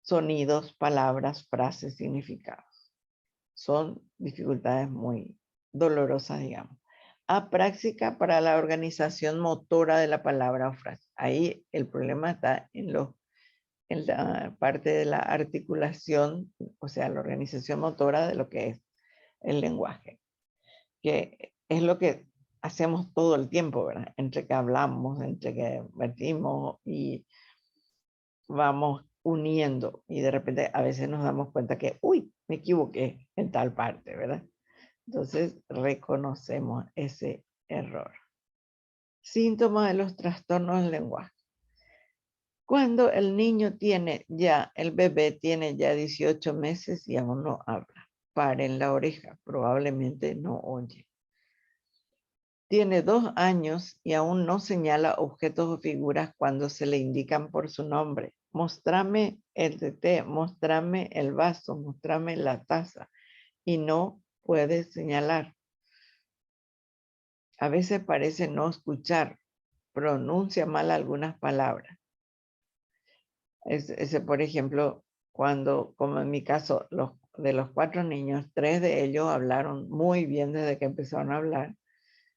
sonidos, palabras, frases, significados. Son dificultades muy dolorosas, digamos. Apráxica para la organización motora de la palabra o frase. Ahí el problema está en la parte de la articulación, o sea, la organización motora de lo que es el lenguaje, que es lo que hacemos todo el tiempo, ¿verdad? Entre que hablamos, entre que vertimos y vamos uniendo y de repente a veces nos damos cuenta que, uy, me equivoqué en tal parte, ¿verdad? Entonces reconocemos ese error. Síntomas de los trastornos del lenguaje. Cuando el niño tiene ya, el bebé tiene ya 18 meses y aún no habla, paren la oreja, probablemente no oye. Tiene 2 años y aún no señala objetos o figuras cuando se le indican por su nombre. Mostrame el té, mostrame el vaso, mostrame la taza. Y no puede señalar. A veces parece no escuchar, pronuncia mal algunas palabras. Ese, por ejemplo, cuando, como en mi caso, de los 4 niños, 3 de ellos hablaron muy bien desde que empezaron a hablar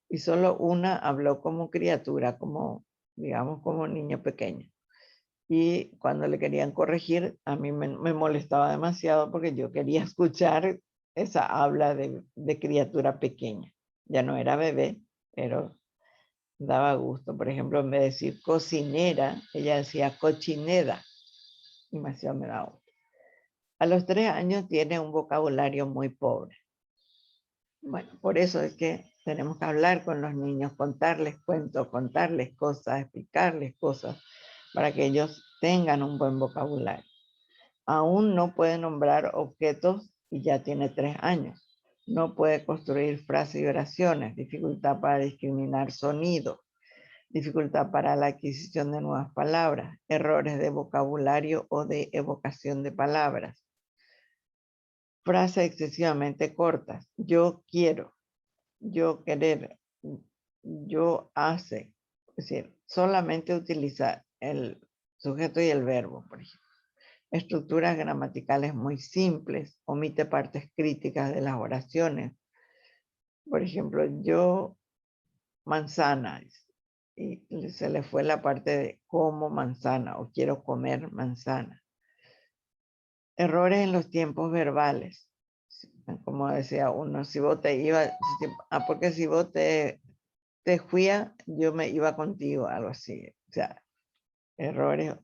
y solo una habló como criatura, como, digamos, como niño pequeño. Y cuando le querían corregir, a mí me molestaba demasiado porque yo quería escuchar esa habla de criatura pequeña. Ya no era bebé, pero daba gusto. Por ejemplo, en vez de decir cocinera, ella decía cochinera. Y me daba gusto. A los 3 años tiene un vocabulario muy pobre. Bueno, por eso es que tenemos que hablar con los niños, contarles cuentos, contarles cosas, explicarles cosas, para que ellos tengan un buen vocabulario. Aún no puede nombrar objetos y ya tiene 3 años. No puede construir frases y oraciones, dificultad para discriminar sonidos, dificultad para la adquisición de nuevas palabras, errores de vocabulario o de evocación de palabras. Frases excesivamente cortas. Yo quiero, yo querer, yo hace. Es decir, solamente utiliza el sujeto y el verbo, por ejemplo. Estructuras gramaticales muy simples, omite partes críticas de las oraciones. Por ejemplo, yo manzana, y se le fue la parte de como manzana o quiero comer manzana. Errores en los tiempos verbales. Como decía uno, si vos te ibas, porque si vos te fuías, yo me iba contigo, algo así. O sea, errores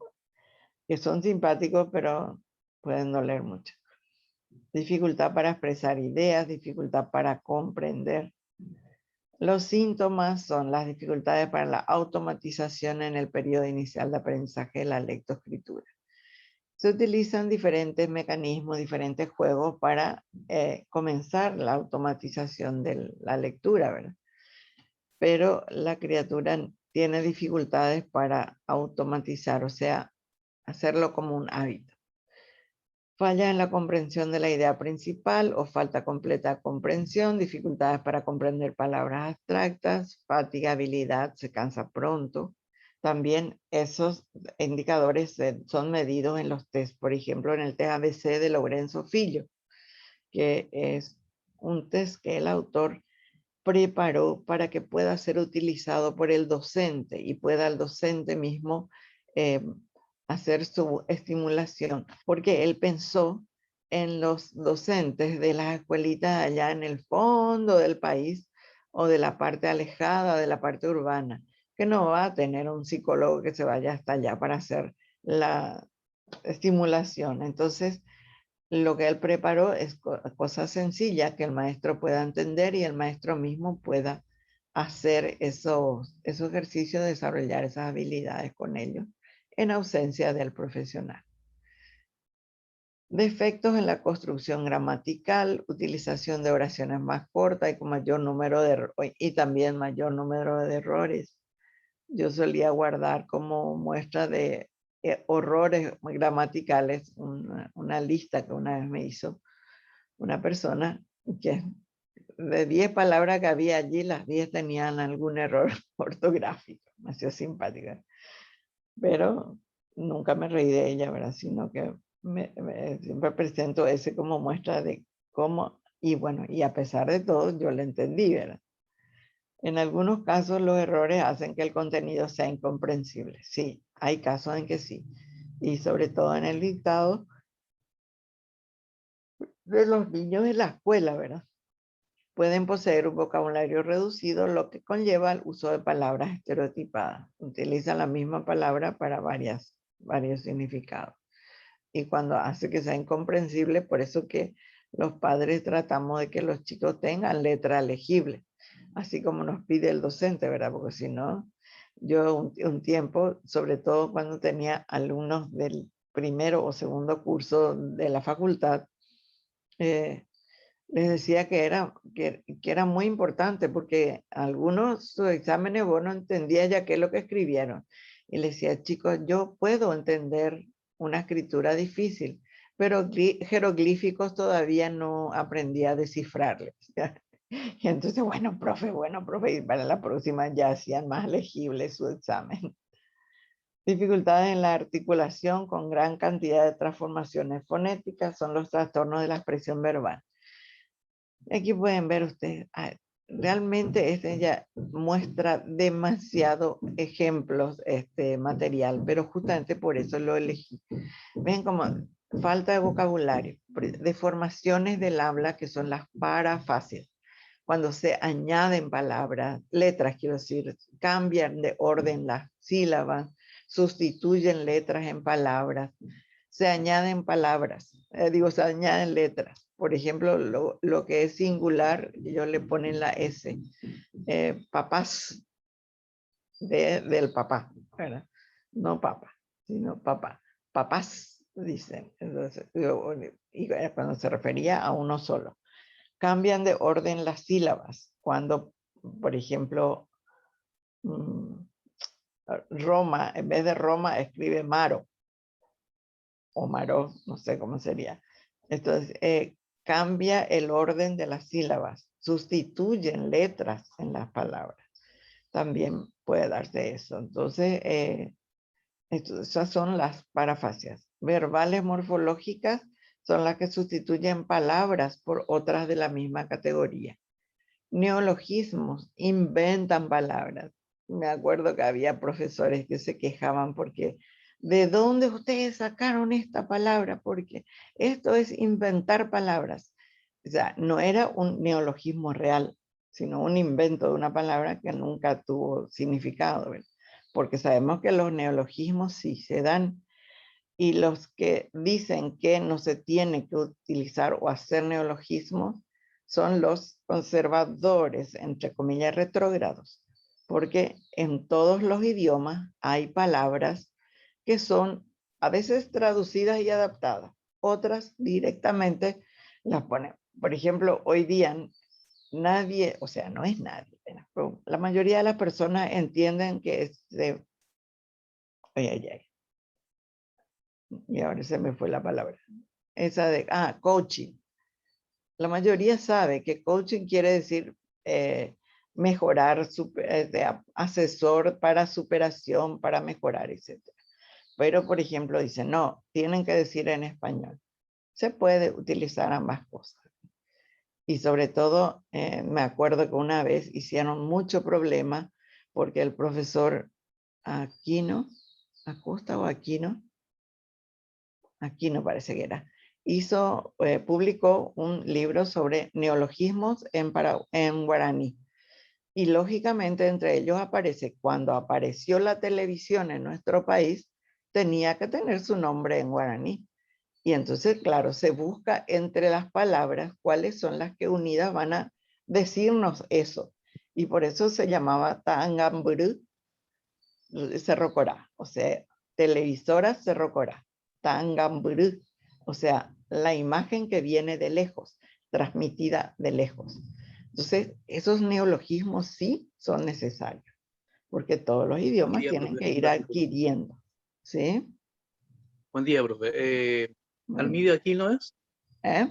que son simpáticos, pero pueden doler mucho. Dificultad para expresar ideas, dificultad para comprender. Los síntomas son las dificultades para la automatización en el periodo inicial de aprendizaje de la lectoescritura. Se utilizan diferentes mecanismos, diferentes juegos para comenzar la automatización de la lectura, ¿verdad? Pero la criatura tiene dificultades para automatizar, o sea, hacerlo como un hábito. Falla en la comprensión de la idea principal o falta completa comprensión, dificultades para comprender palabras abstractas, fatigabilidad, se cansa pronto. También esos indicadores son medidos en los test, por ejemplo, en el test ABC de Lorenzo Filho, que es un test que el autor preparó para que pueda ser utilizado por el docente y pueda el docente mismo hacer su estimulación, porque él pensó en los docentes de las escuelitas allá en el fondo del país o de la parte alejada, de la parte urbana, que no va a tener un psicólogo que se vaya hasta allá para hacer la estimulación. Entonces, lo que él preparó es cosas sencillas que el maestro pueda entender y el maestro mismo pueda hacer esos ejercicios, desarrollar esas habilidades con ellos en ausencia del profesional. Defectos en la construcción gramatical, utilización de oraciones más cortas y con mayor número de y también mayor número de errores. Yo solía guardar como muestra de horrores gramaticales una lista que una vez me hizo una persona que de 10 palabras que había allí, las 10 tenían algún error ortográfico. Me hacía simpática. Pero nunca me reí de ella, ¿verdad? Sino que siempre presento ese como muestra de cómo, y bueno, y a pesar de todo, yo le entendí, ¿verdad? En algunos casos los errores hacen que el contenido sea incomprensible. Sí, hay casos en que sí. Y sobre todo en el dictado de los niños de la escuela, ¿verdad? Pueden poseer un vocabulario reducido, lo que conlleva el uso de palabras estereotipadas. Utilizan la misma palabra para varios significados. Y cuando hace que sea incomprensible, por eso que los padres tratamos de que los chicos tengan letra legible, así como nos pide el docente, ¿verdad? Porque si no, Yo un tiempo, sobre todo cuando tenía alumnos del primero o segundo curso de la facultad, les decía que era muy importante porque algunos sus exámenes vos no entendías ya qué es lo que escribieron. Y les decía, chicos, yo puedo entender una escritura difícil, pero jeroglíficos todavía no aprendí a descifrarles. Y entonces, bueno, profe, y para la próxima ya hacían más legible su examen. Dificultades en la articulación con gran cantidad de transformaciones fonéticas son los trastornos de la expresión verbal. Aquí pueden ver ustedes, realmente este ya muestra demasiado ejemplos este material, pero justamente por eso lo elegí. Ven como falta de vocabulario, deformaciones del habla que son las parafasias. Cuando se añaden palabras, letras quiero decir, cambian de orden las sílabas, sustituyen letras en palabras, se añaden palabras, se añaden letras. Por ejemplo, lo que es singular, ellos le ponen la S. Papás, del papá, ¿verdad? No papá, sino papá. Papás, dicen. Entonces, y cuando se refería a uno solo. Cambian de orden las sílabas. Cuando, por ejemplo, Roma, en vez de Roma, escribe Maro. O Maró, no sé cómo sería. Entonces, cambia el orden de las sílabas. Sustituyen letras en las palabras. También puede darse eso. Entonces, esas son las parafasias. Verbales morfológicas son las que sustituyen palabras por otras de la misma categoría. Neologismos, inventan palabras. Me acuerdo que había profesores que se quejaban porque ¿de dónde ustedes sacaron esta palabra? Porque esto es inventar palabras. O sea, no era un neologismo real, sino un invento de una palabra que nunca tuvo significado, ¿verdad? Porque sabemos que los neologismos sí se dan, y los que dicen que no se tiene que utilizar o hacer neologismos son los conservadores, entre comillas, retrógrados, porque en todos los idiomas hay palabras que son a veces traducidas y adaptadas, otras directamente las ponen. Por ejemplo, hoy día nadie, o sea, no es nadie, pero la mayoría de las personas entienden que es de... y ahora se me fue la palabra. Esa de, coaching. La mayoría sabe que coaching quiere decir mejorar, asesor para superación, para mejorar, etc. Pero, por ejemplo, dicen, no, tienen que decir en español. Se puede utilizar ambas cosas. Y sobre todo, me acuerdo que una vez hicieron mucho problema porque el profesor Aquino, Acosta o Aquino parece que era, publicó un libro sobre neologismos en guaraní. Y lógicamente entre ellos aparece, cuando apareció la televisión en nuestro país, tenía que tener su nombre en guaraní. Y entonces, claro, se busca entre las palabras cuáles son las que unidas van a decirnos eso. Y por eso se llamaba Tangamburu Cerro Corá, o sea, televisora Cerro Corá. Tangamburu, o sea, la imagen que viene de lejos, transmitida de lejos. Entonces, esos neologismos sí son necesarios, porque todos los idiomas Buen día, tienen profe. que ir adquiriendo. ¿Sí? Buen día, profe. ¿Almidio Aquino es? ¿Eh?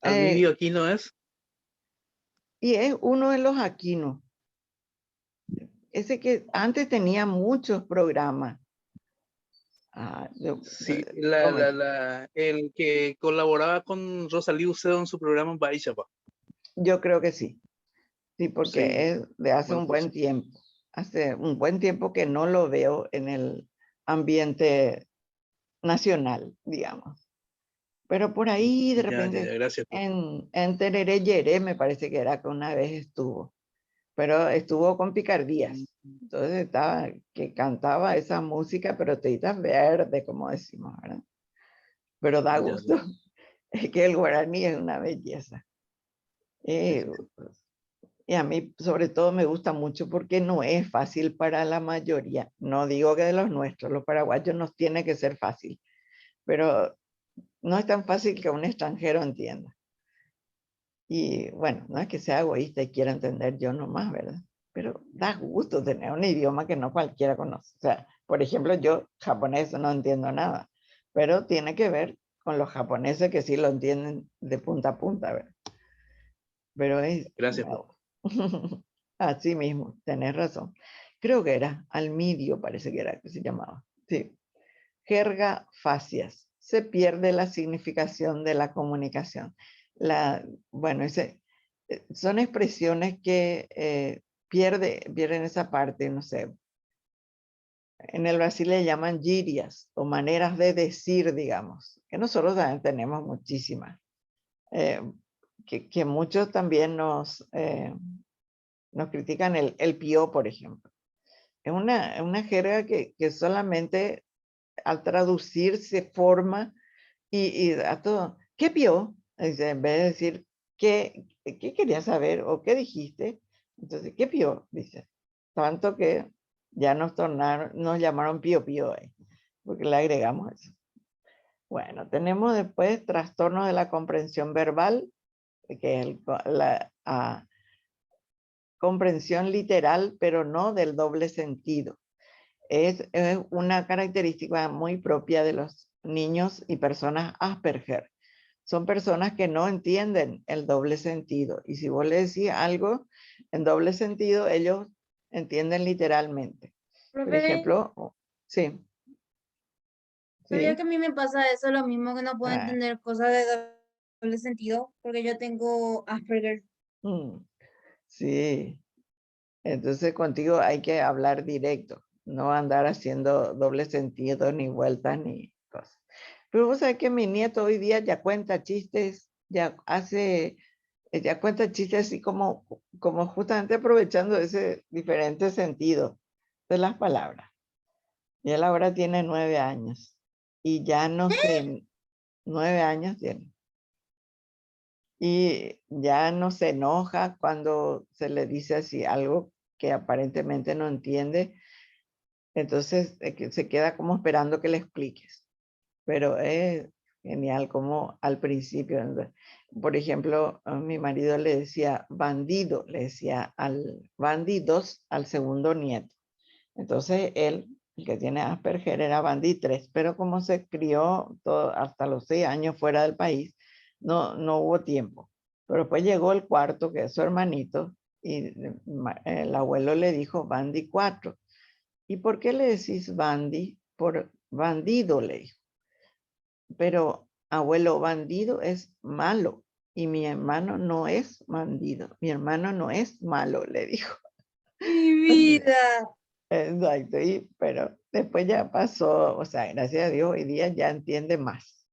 ¿Almidio Aquino es? Y es uno de los Aquinos. Ese que antes tenía muchos programas. Sí, el que colaboraba con Rosalía Ucedo en su programa Baixapa. Yo creo que sí. Sí, porque Sí, es de hace bueno, un buen tiempo. Hace un buen tiempo que no lo veo en el ambiente nacional, digamos. Pero por ahí de repente gracias. en Tereré Yeré me parece que era que una vez estuvo. Pero estuvo con picardías. Entonces estaba que cantaba esa música, pero teitas verde, como decimos, ¿verdad? Pero da gusto. Es que el guaraní es una belleza. Y a mí sobre todo me gusta mucho porque no es fácil para la mayoría. No digo que de los nuestros, los paraguayos nos tiene que ser fácil, pero no es tan fácil que un extranjero entienda. Y bueno, no es que sea egoísta y quiera entender yo nomás, ¿verdad? Pero da gusto tener un idioma que no cualquiera conoce. O sea, por ejemplo, yo japonés no entiendo nada, pero tiene que ver con los japoneses que sí lo entienden de punta a punta, ¿verdad? Pero es... Gracias, profe. Así mismo, tenés razón. Creo que era Almidio, parece que era que se llamaba. Sí. Jerga facias. Se pierde la significación de la comunicación. Bueno, son expresiones que pierden esa parte, no sé. En el Brasil le llaman gírias o maneras de decir, digamos, que nosotros también tenemos muchísimas. Que muchos también nos critican el pío, por ejemplo. Es una jerga que solamente al traducir se forma y a todo. ¿Qué pío? Dice, en vez de decir, ¿qué querías saber o qué dijiste? Entonces, ¿qué pío? Dice. Tanto que ya nos llamaron pío pío, porque le agregamos eso. Bueno, tenemos después trastorno de la comprensión verbal, que es la comprensión literal, pero no del doble sentido. Es una característica muy propia de los niños y personas Asperger. Son personas que no entienden el doble sentido. Y si vos le decís algo en doble sentido, ellos entienden literalmente. Por Profe, ejemplo, sí. ¿sabía Sí. que a mí me pasa eso, lo mismo que no puedo Ah, entender cosas de doble sentido? Porque yo tengo Asperger. sí. Entonces contigo hay que hablar directo, no andar haciendo doble sentido, ni vueltas, ni cosas. Pero vos sabés que mi nieto hoy día ya cuenta chistes, ya cuenta chistes así como justamente aprovechando ese diferente sentido de las palabras. Y él ahora tiene 9 años y ya no sé, 9 años tiene. Y ya no se enoja cuando se le dice así algo que aparentemente no entiende. Entonces que se queda como esperando que le expliques. Pero es genial como al principio, ¿no? Por ejemplo, a mi marido le decía bandido, le decía bandidos al segundo nieto. Entonces él, el que tiene Asperger, era Bandi 3, pero como se crió hasta los 6 años fuera del país, no hubo tiempo. Pero después llegó el cuarto, que es su hermanito, y el abuelo le dijo Bandi 4. ¿Y por qué le decís Bandi? Por bandido, le dijo. Pero abuelo, bandido es malo y mi hermano no es bandido. Mi hermano no es malo, le dijo. Mi vida. Exacto, pero después ya pasó, o sea, gracias a Dios hoy día ya entiende más,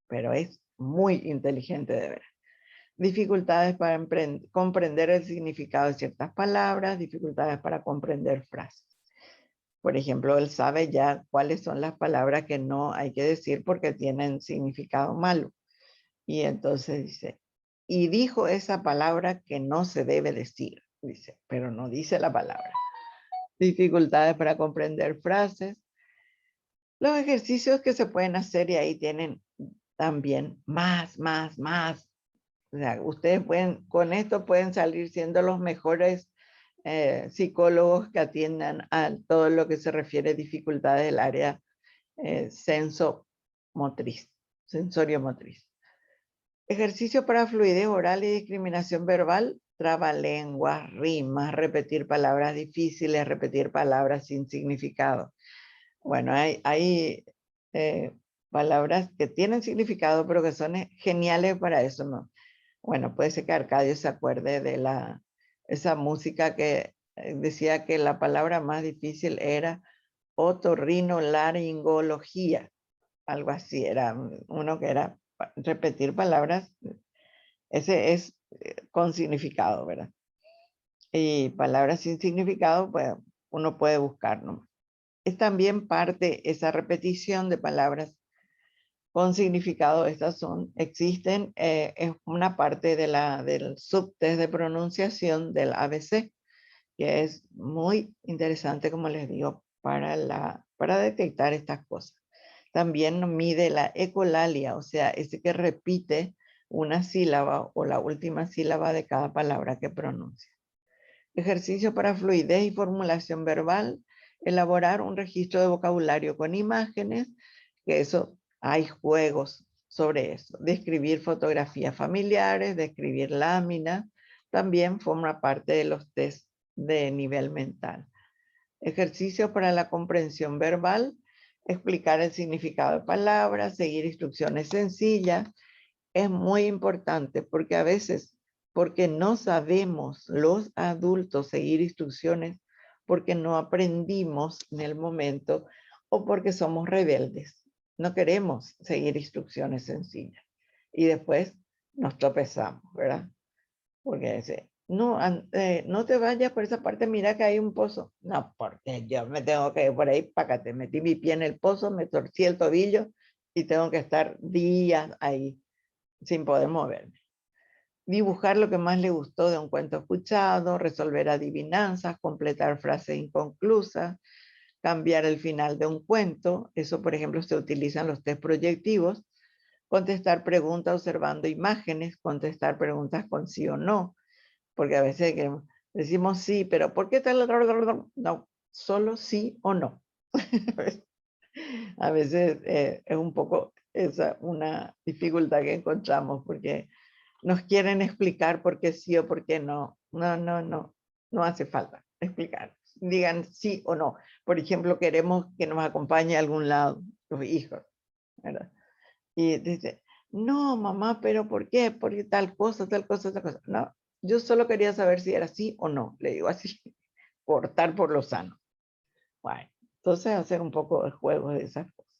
pero es muy inteligente de verdad. Dificultades para comprender el significado de ciertas palabras, dificultades para comprender frases. Por ejemplo, él sabe ya cuáles son las palabras que no hay que decir porque tienen significado malo. Y entonces dice, y dijo esa palabra que no se debe decir, dice, pero no dice la palabra. Dificultades para comprender frases. Los ejercicios que se pueden hacer y ahí tienen también más. O sea, ustedes con esto pueden salir siendo los mejores psicólogos que atiendan a todo lo que se refiere a dificultades del área sensorio-motriz. Ejercicio para fluidez oral y discriminación verbal, trabalenguas, rimas, repetir palabras difíciles, repetir palabras sin significado. Bueno, hay palabras que tienen significado, pero que son geniales para eso, ¿no? Bueno, puede ser que Arcadio se acuerde de esa música que decía que la palabra más difícil era otorrinolaringología, algo así, era uno que era repetir palabras, ese es con significado, ¿verdad? Y palabras sin significado, pues uno puede buscar, ¿no? Es también parte esa repetición de palabras con significado. Estas existen, es una parte del subtest de pronunciación del ABC, que es muy interesante, como les digo, para detectar estas cosas. También mide la ecolalia, o sea, ese que repite una sílaba o la última sílaba de cada palabra que pronuncia. Ejercicio para fluidez y formulación verbal, elaborar un registro de vocabulario con imágenes, que eso hay juegos sobre eso. Describir fotografías familiares, describir láminas, también forma parte de los test de nivel mental. Ejercicio para la comprensión verbal, explicar el significado de palabras, seguir instrucciones sencillas. Es muy importante porque a veces, porque no sabemos los adultos seguir instrucciones, porque no aprendimos en el momento o porque somos rebeldes. No queremos seguir instrucciones sencillas. Y después nos tropezamos, ¿verdad? Porque dice, no, no te vayas por esa parte, mira que hay un pozo. No, porque yo me tengo que ir por ahí, págate, metí mi pie en el pozo, me torcí el tobillo y tengo que estar días ahí sin poder moverme. Dibujar lo que más le gustó de un cuento escuchado, resolver adivinanzas, completar frases inconclusas, cambiar el final de un cuento. Eso, por ejemplo, se utilizan los test proyectivos. Contestar preguntas observando imágenes, contestar preguntas con sí o no, porque a veces decimos sí, pero ¿por qué tal? No, solo sí o no. A veces es un poco una dificultad que encontramos, porque nos quieren explicar por qué sí o por qué no. No hace falta explicar. Digan sí o no. Por ejemplo, queremos que nos acompañe a algún lado, los hijos, ¿verdad? Y dice, no, mamá, pero ¿por qué? Porque tal cosa, tal cosa, tal cosa. No, yo solo quería saber si era sí o no. Le digo así, cortar por lo sano. Bueno, entonces hacer un poco de juego de esas cosas.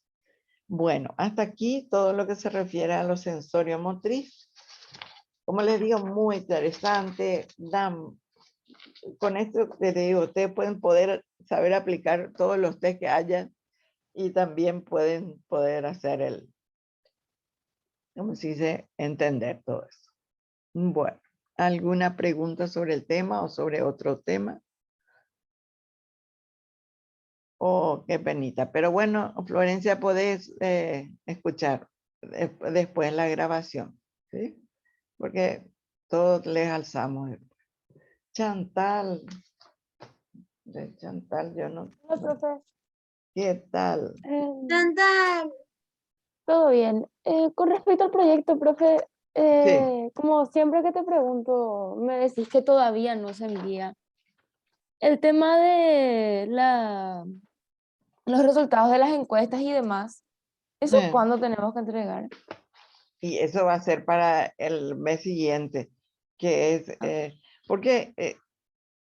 Bueno, hasta aquí todo lo que se refiere a lo sensorio motriz. Como les digo, muy interesante. Con esto que te digo, ustedes pueden saber aplicar todos los test que haya y también pueden poder hacer como se dice, entender todo eso. Bueno, ¿alguna pregunta sobre el tema o sobre otro tema? Oh, qué penita. Pero bueno, Florencia, podés escuchar después la grabación, ¿sí? Porque todos les alzamos. Chantal. De Chantal, yo no. Hola, profe. ¿Qué tal? Chantal. Todo bien. Con respecto al proyecto, profe, como siempre que te pregunto, me decís que todavía no se envía. El tema de los resultados de las encuestas y demás, ¿eso Sí. cuándo tenemos que entregar? Y eso va a ser para el mes siguiente, que es, porque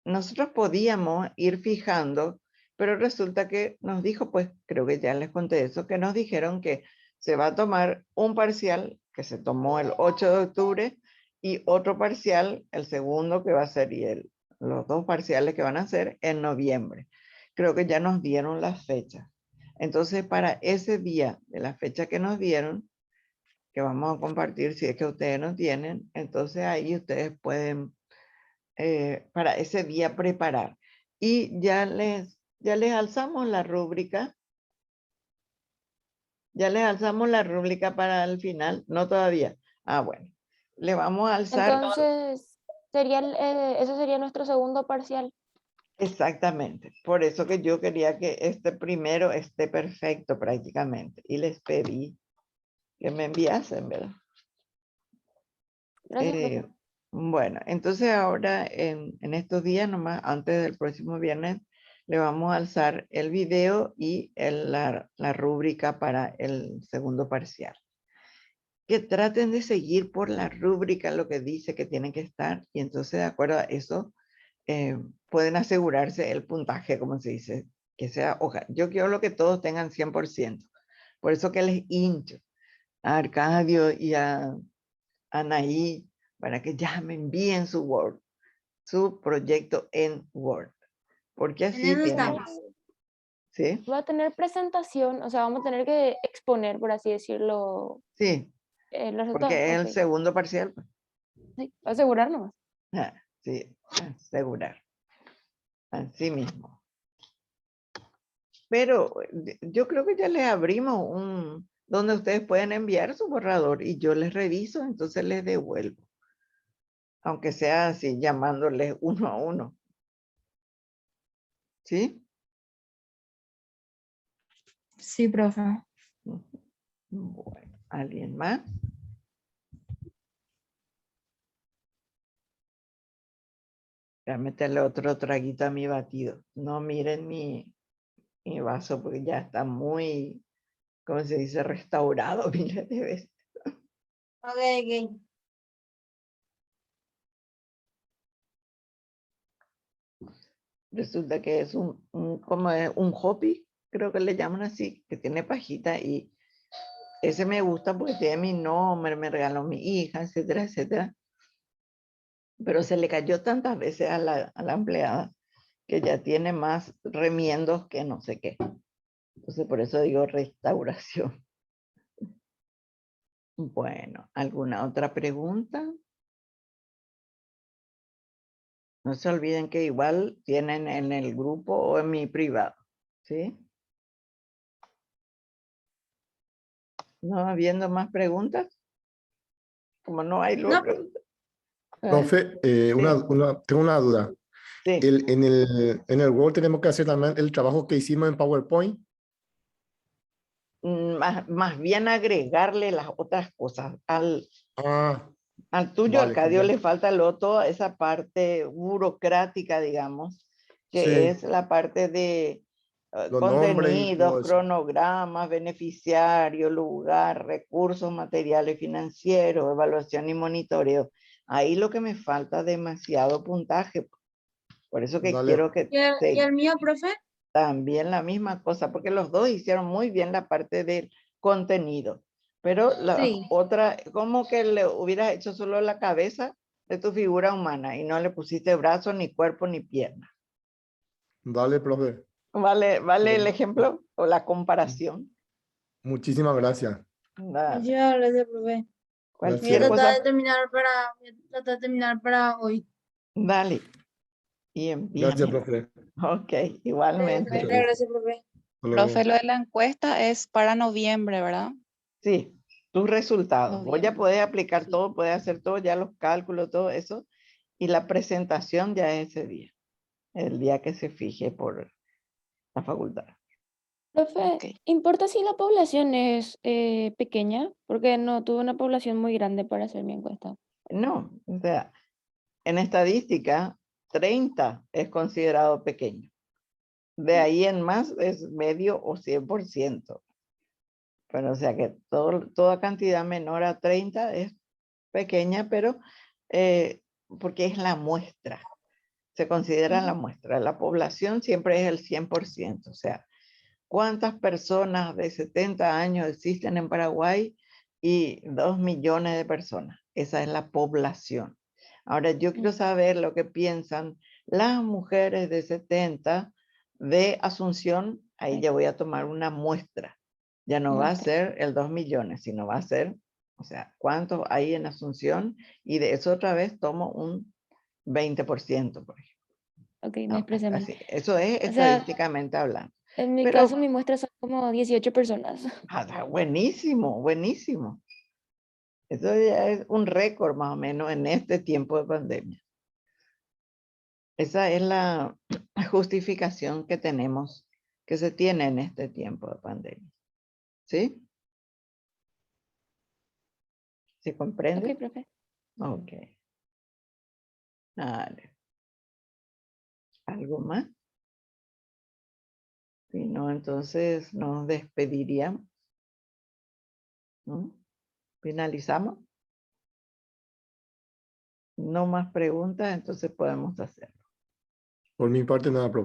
nosotros podíamos ir fijando, pero resulta que nos dijo, pues creo que ya les conté eso, que nos dijeron que se va a tomar un parcial que se tomó el 8 de octubre y otro parcial, el segundo que va a ser, y los dos parciales que van a ser en noviembre. Creo que ya nos dieron las fechas. Entonces, para ese día de la fecha que nos dieron, que vamos a compartir, si es que ustedes no tienen, entonces ahí ustedes pueden para ese día preparar. Y ya les alzamos la rúbrica. Ya les alzamos la rúbrica para el final, no todavía. Ah, bueno, le vamos a alzar. Entonces, eso sería nuestro segundo parcial. Exactamente, por eso que yo quería que este primero esté perfecto prácticamente. Y les pedí que me enviasen, ¿verdad? Gracias, profe. Bueno, entonces ahora en estos días, nomás antes del próximo viernes, le vamos a alzar el video y la rúbrica para el segundo parcial. Que traten de seguir por la rúbrica lo que dice que tienen que estar, y entonces de acuerdo a eso pueden asegurarse el puntaje, como se dice, que sea, yo quiero lo que todos tengan 100%. Por eso que les hincho a Arcadio y a Anaí para que ya me envíen su proyecto en Word. Porque así En eso tienen, estamos. ¿Sí? Va a tener presentación, o sea, vamos a tener que exponer, por así decirlo, Sí, los resultados. porque es el Ok, segundo parcial. Pues. sí, asegurarnos. Ah, sí, asegurar. Así mismo. Pero yo creo que ya les abrimos un donde ustedes pueden enviar su borrador y yo les reviso, entonces les devuelvo. Aunque sea así, llamándoles uno a uno. ¿Sí? Sí, profe. Bueno, ¿alguien más? Voy a meterle otro traguito a mi batido. No miren mi vaso porque ya está muy, ¿cómo se dice? Restaurado, miren de vez. Ok, ok. Resulta que es como es un hopi, creo que le llaman así, que tiene pajita y ese me gusta porque tiene mi nombre, me regaló mi hija, etcétera, etcétera. Pero se le cayó tantas veces a la empleada que ya tiene más remiendos que no sé qué. Entonces por eso digo restauración. Bueno, ¿alguna otra pregunta? No se olviden que igual tienen en el grupo o en mi privado, ¿sí? ¿No habiendo más preguntas? Como no hay luego No, preguntas. Profe, tengo una duda. Sí. En el Word tenemos que hacer también el trabajo que hicimos en PowerPoint. Más bien agregarle las otras cosas. Ah, Al tuyo, vale, Arcadio, le genial. falta toda esa parte burocrática, digamos, que Sí, es la parte de los nombres y contenidos, todo eso. cronogramas, beneficiario, lugar, recursos materiales financieros, evaluación y monitoreo. Ahí lo que me falta demasiado puntaje. Por eso que Dale, quiero que ¿y el mío, profe? también la misma cosa, porque los dos hicieron muy bien la parte del contenido, pero la Sí. otra, como que le hubieras hecho solo la cabeza de tu figura humana y no le pusiste brazo, ni cuerpo, ni pierna. dale, profe. ¿Vale el ejemplo o la comparación? Muchísimas gracias. Nada, Muchas gracias, profe. Voy a cualquier Gracias. tratar cosa, de terminar para hoy. dale y Gracias, envíame. profe. Ok, igualmente. Muchas Muchas gracias. gracias, profe. Hasta luego. Profe, lo de la encuesta es para noviembre, ¿verdad? Sí, tus resultados. Voy a Noviembre. poder aplicar Sí. todo, poder hacer todo, ya los cálculos, todo eso. Y la presentación ya es ese día, el día que se fije por la facultad. Profe, Ok. ¿importa si la población es pequeña? Porque no tuve una población muy grande para hacer mi encuesta. No, o sea, en estadística, 30 es considerado pequeño. De ahí en más es medio o 100%. Pero o sea que toda cantidad menor a 30 es pequeña, pero porque es la muestra. Se considera la muestra. La población siempre es el 100%. O sea, ¿cuántas personas de 70 años existen en Paraguay? Y 2 millones de personas. Esa es la población. Ahora, yo quiero saber lo que piensan las mujeres de 70 de Asunción. Ahí ya voy a tomar una muestra. Ya no va a ser el 2 millones, sino va a ser, o sea, ¿cuántos hay en Asunción? Y de eso otra vez tomo un 20%, por ejemplo. Ok, me ¿No? expresé mal. Así, eso es O sea, estadísticamente hablando. en mi Pero caso, mi muestra son como 18 personas. buenísimo, buenísimo. Eso ya es un récord más o menos en este tiempo de pandemia. Esa es la justificación que tenemos, que se tiene en este tiempo de pandemia. ¿Sí? ¿Se comprende? Ok, profe. Ok. Vale. ¿Algo más? Si no, entonces nos despediríamos. ¿No? Finalizamos. No más preguntas, entonces podemos hacerlo. Por mi parte, nada, profe.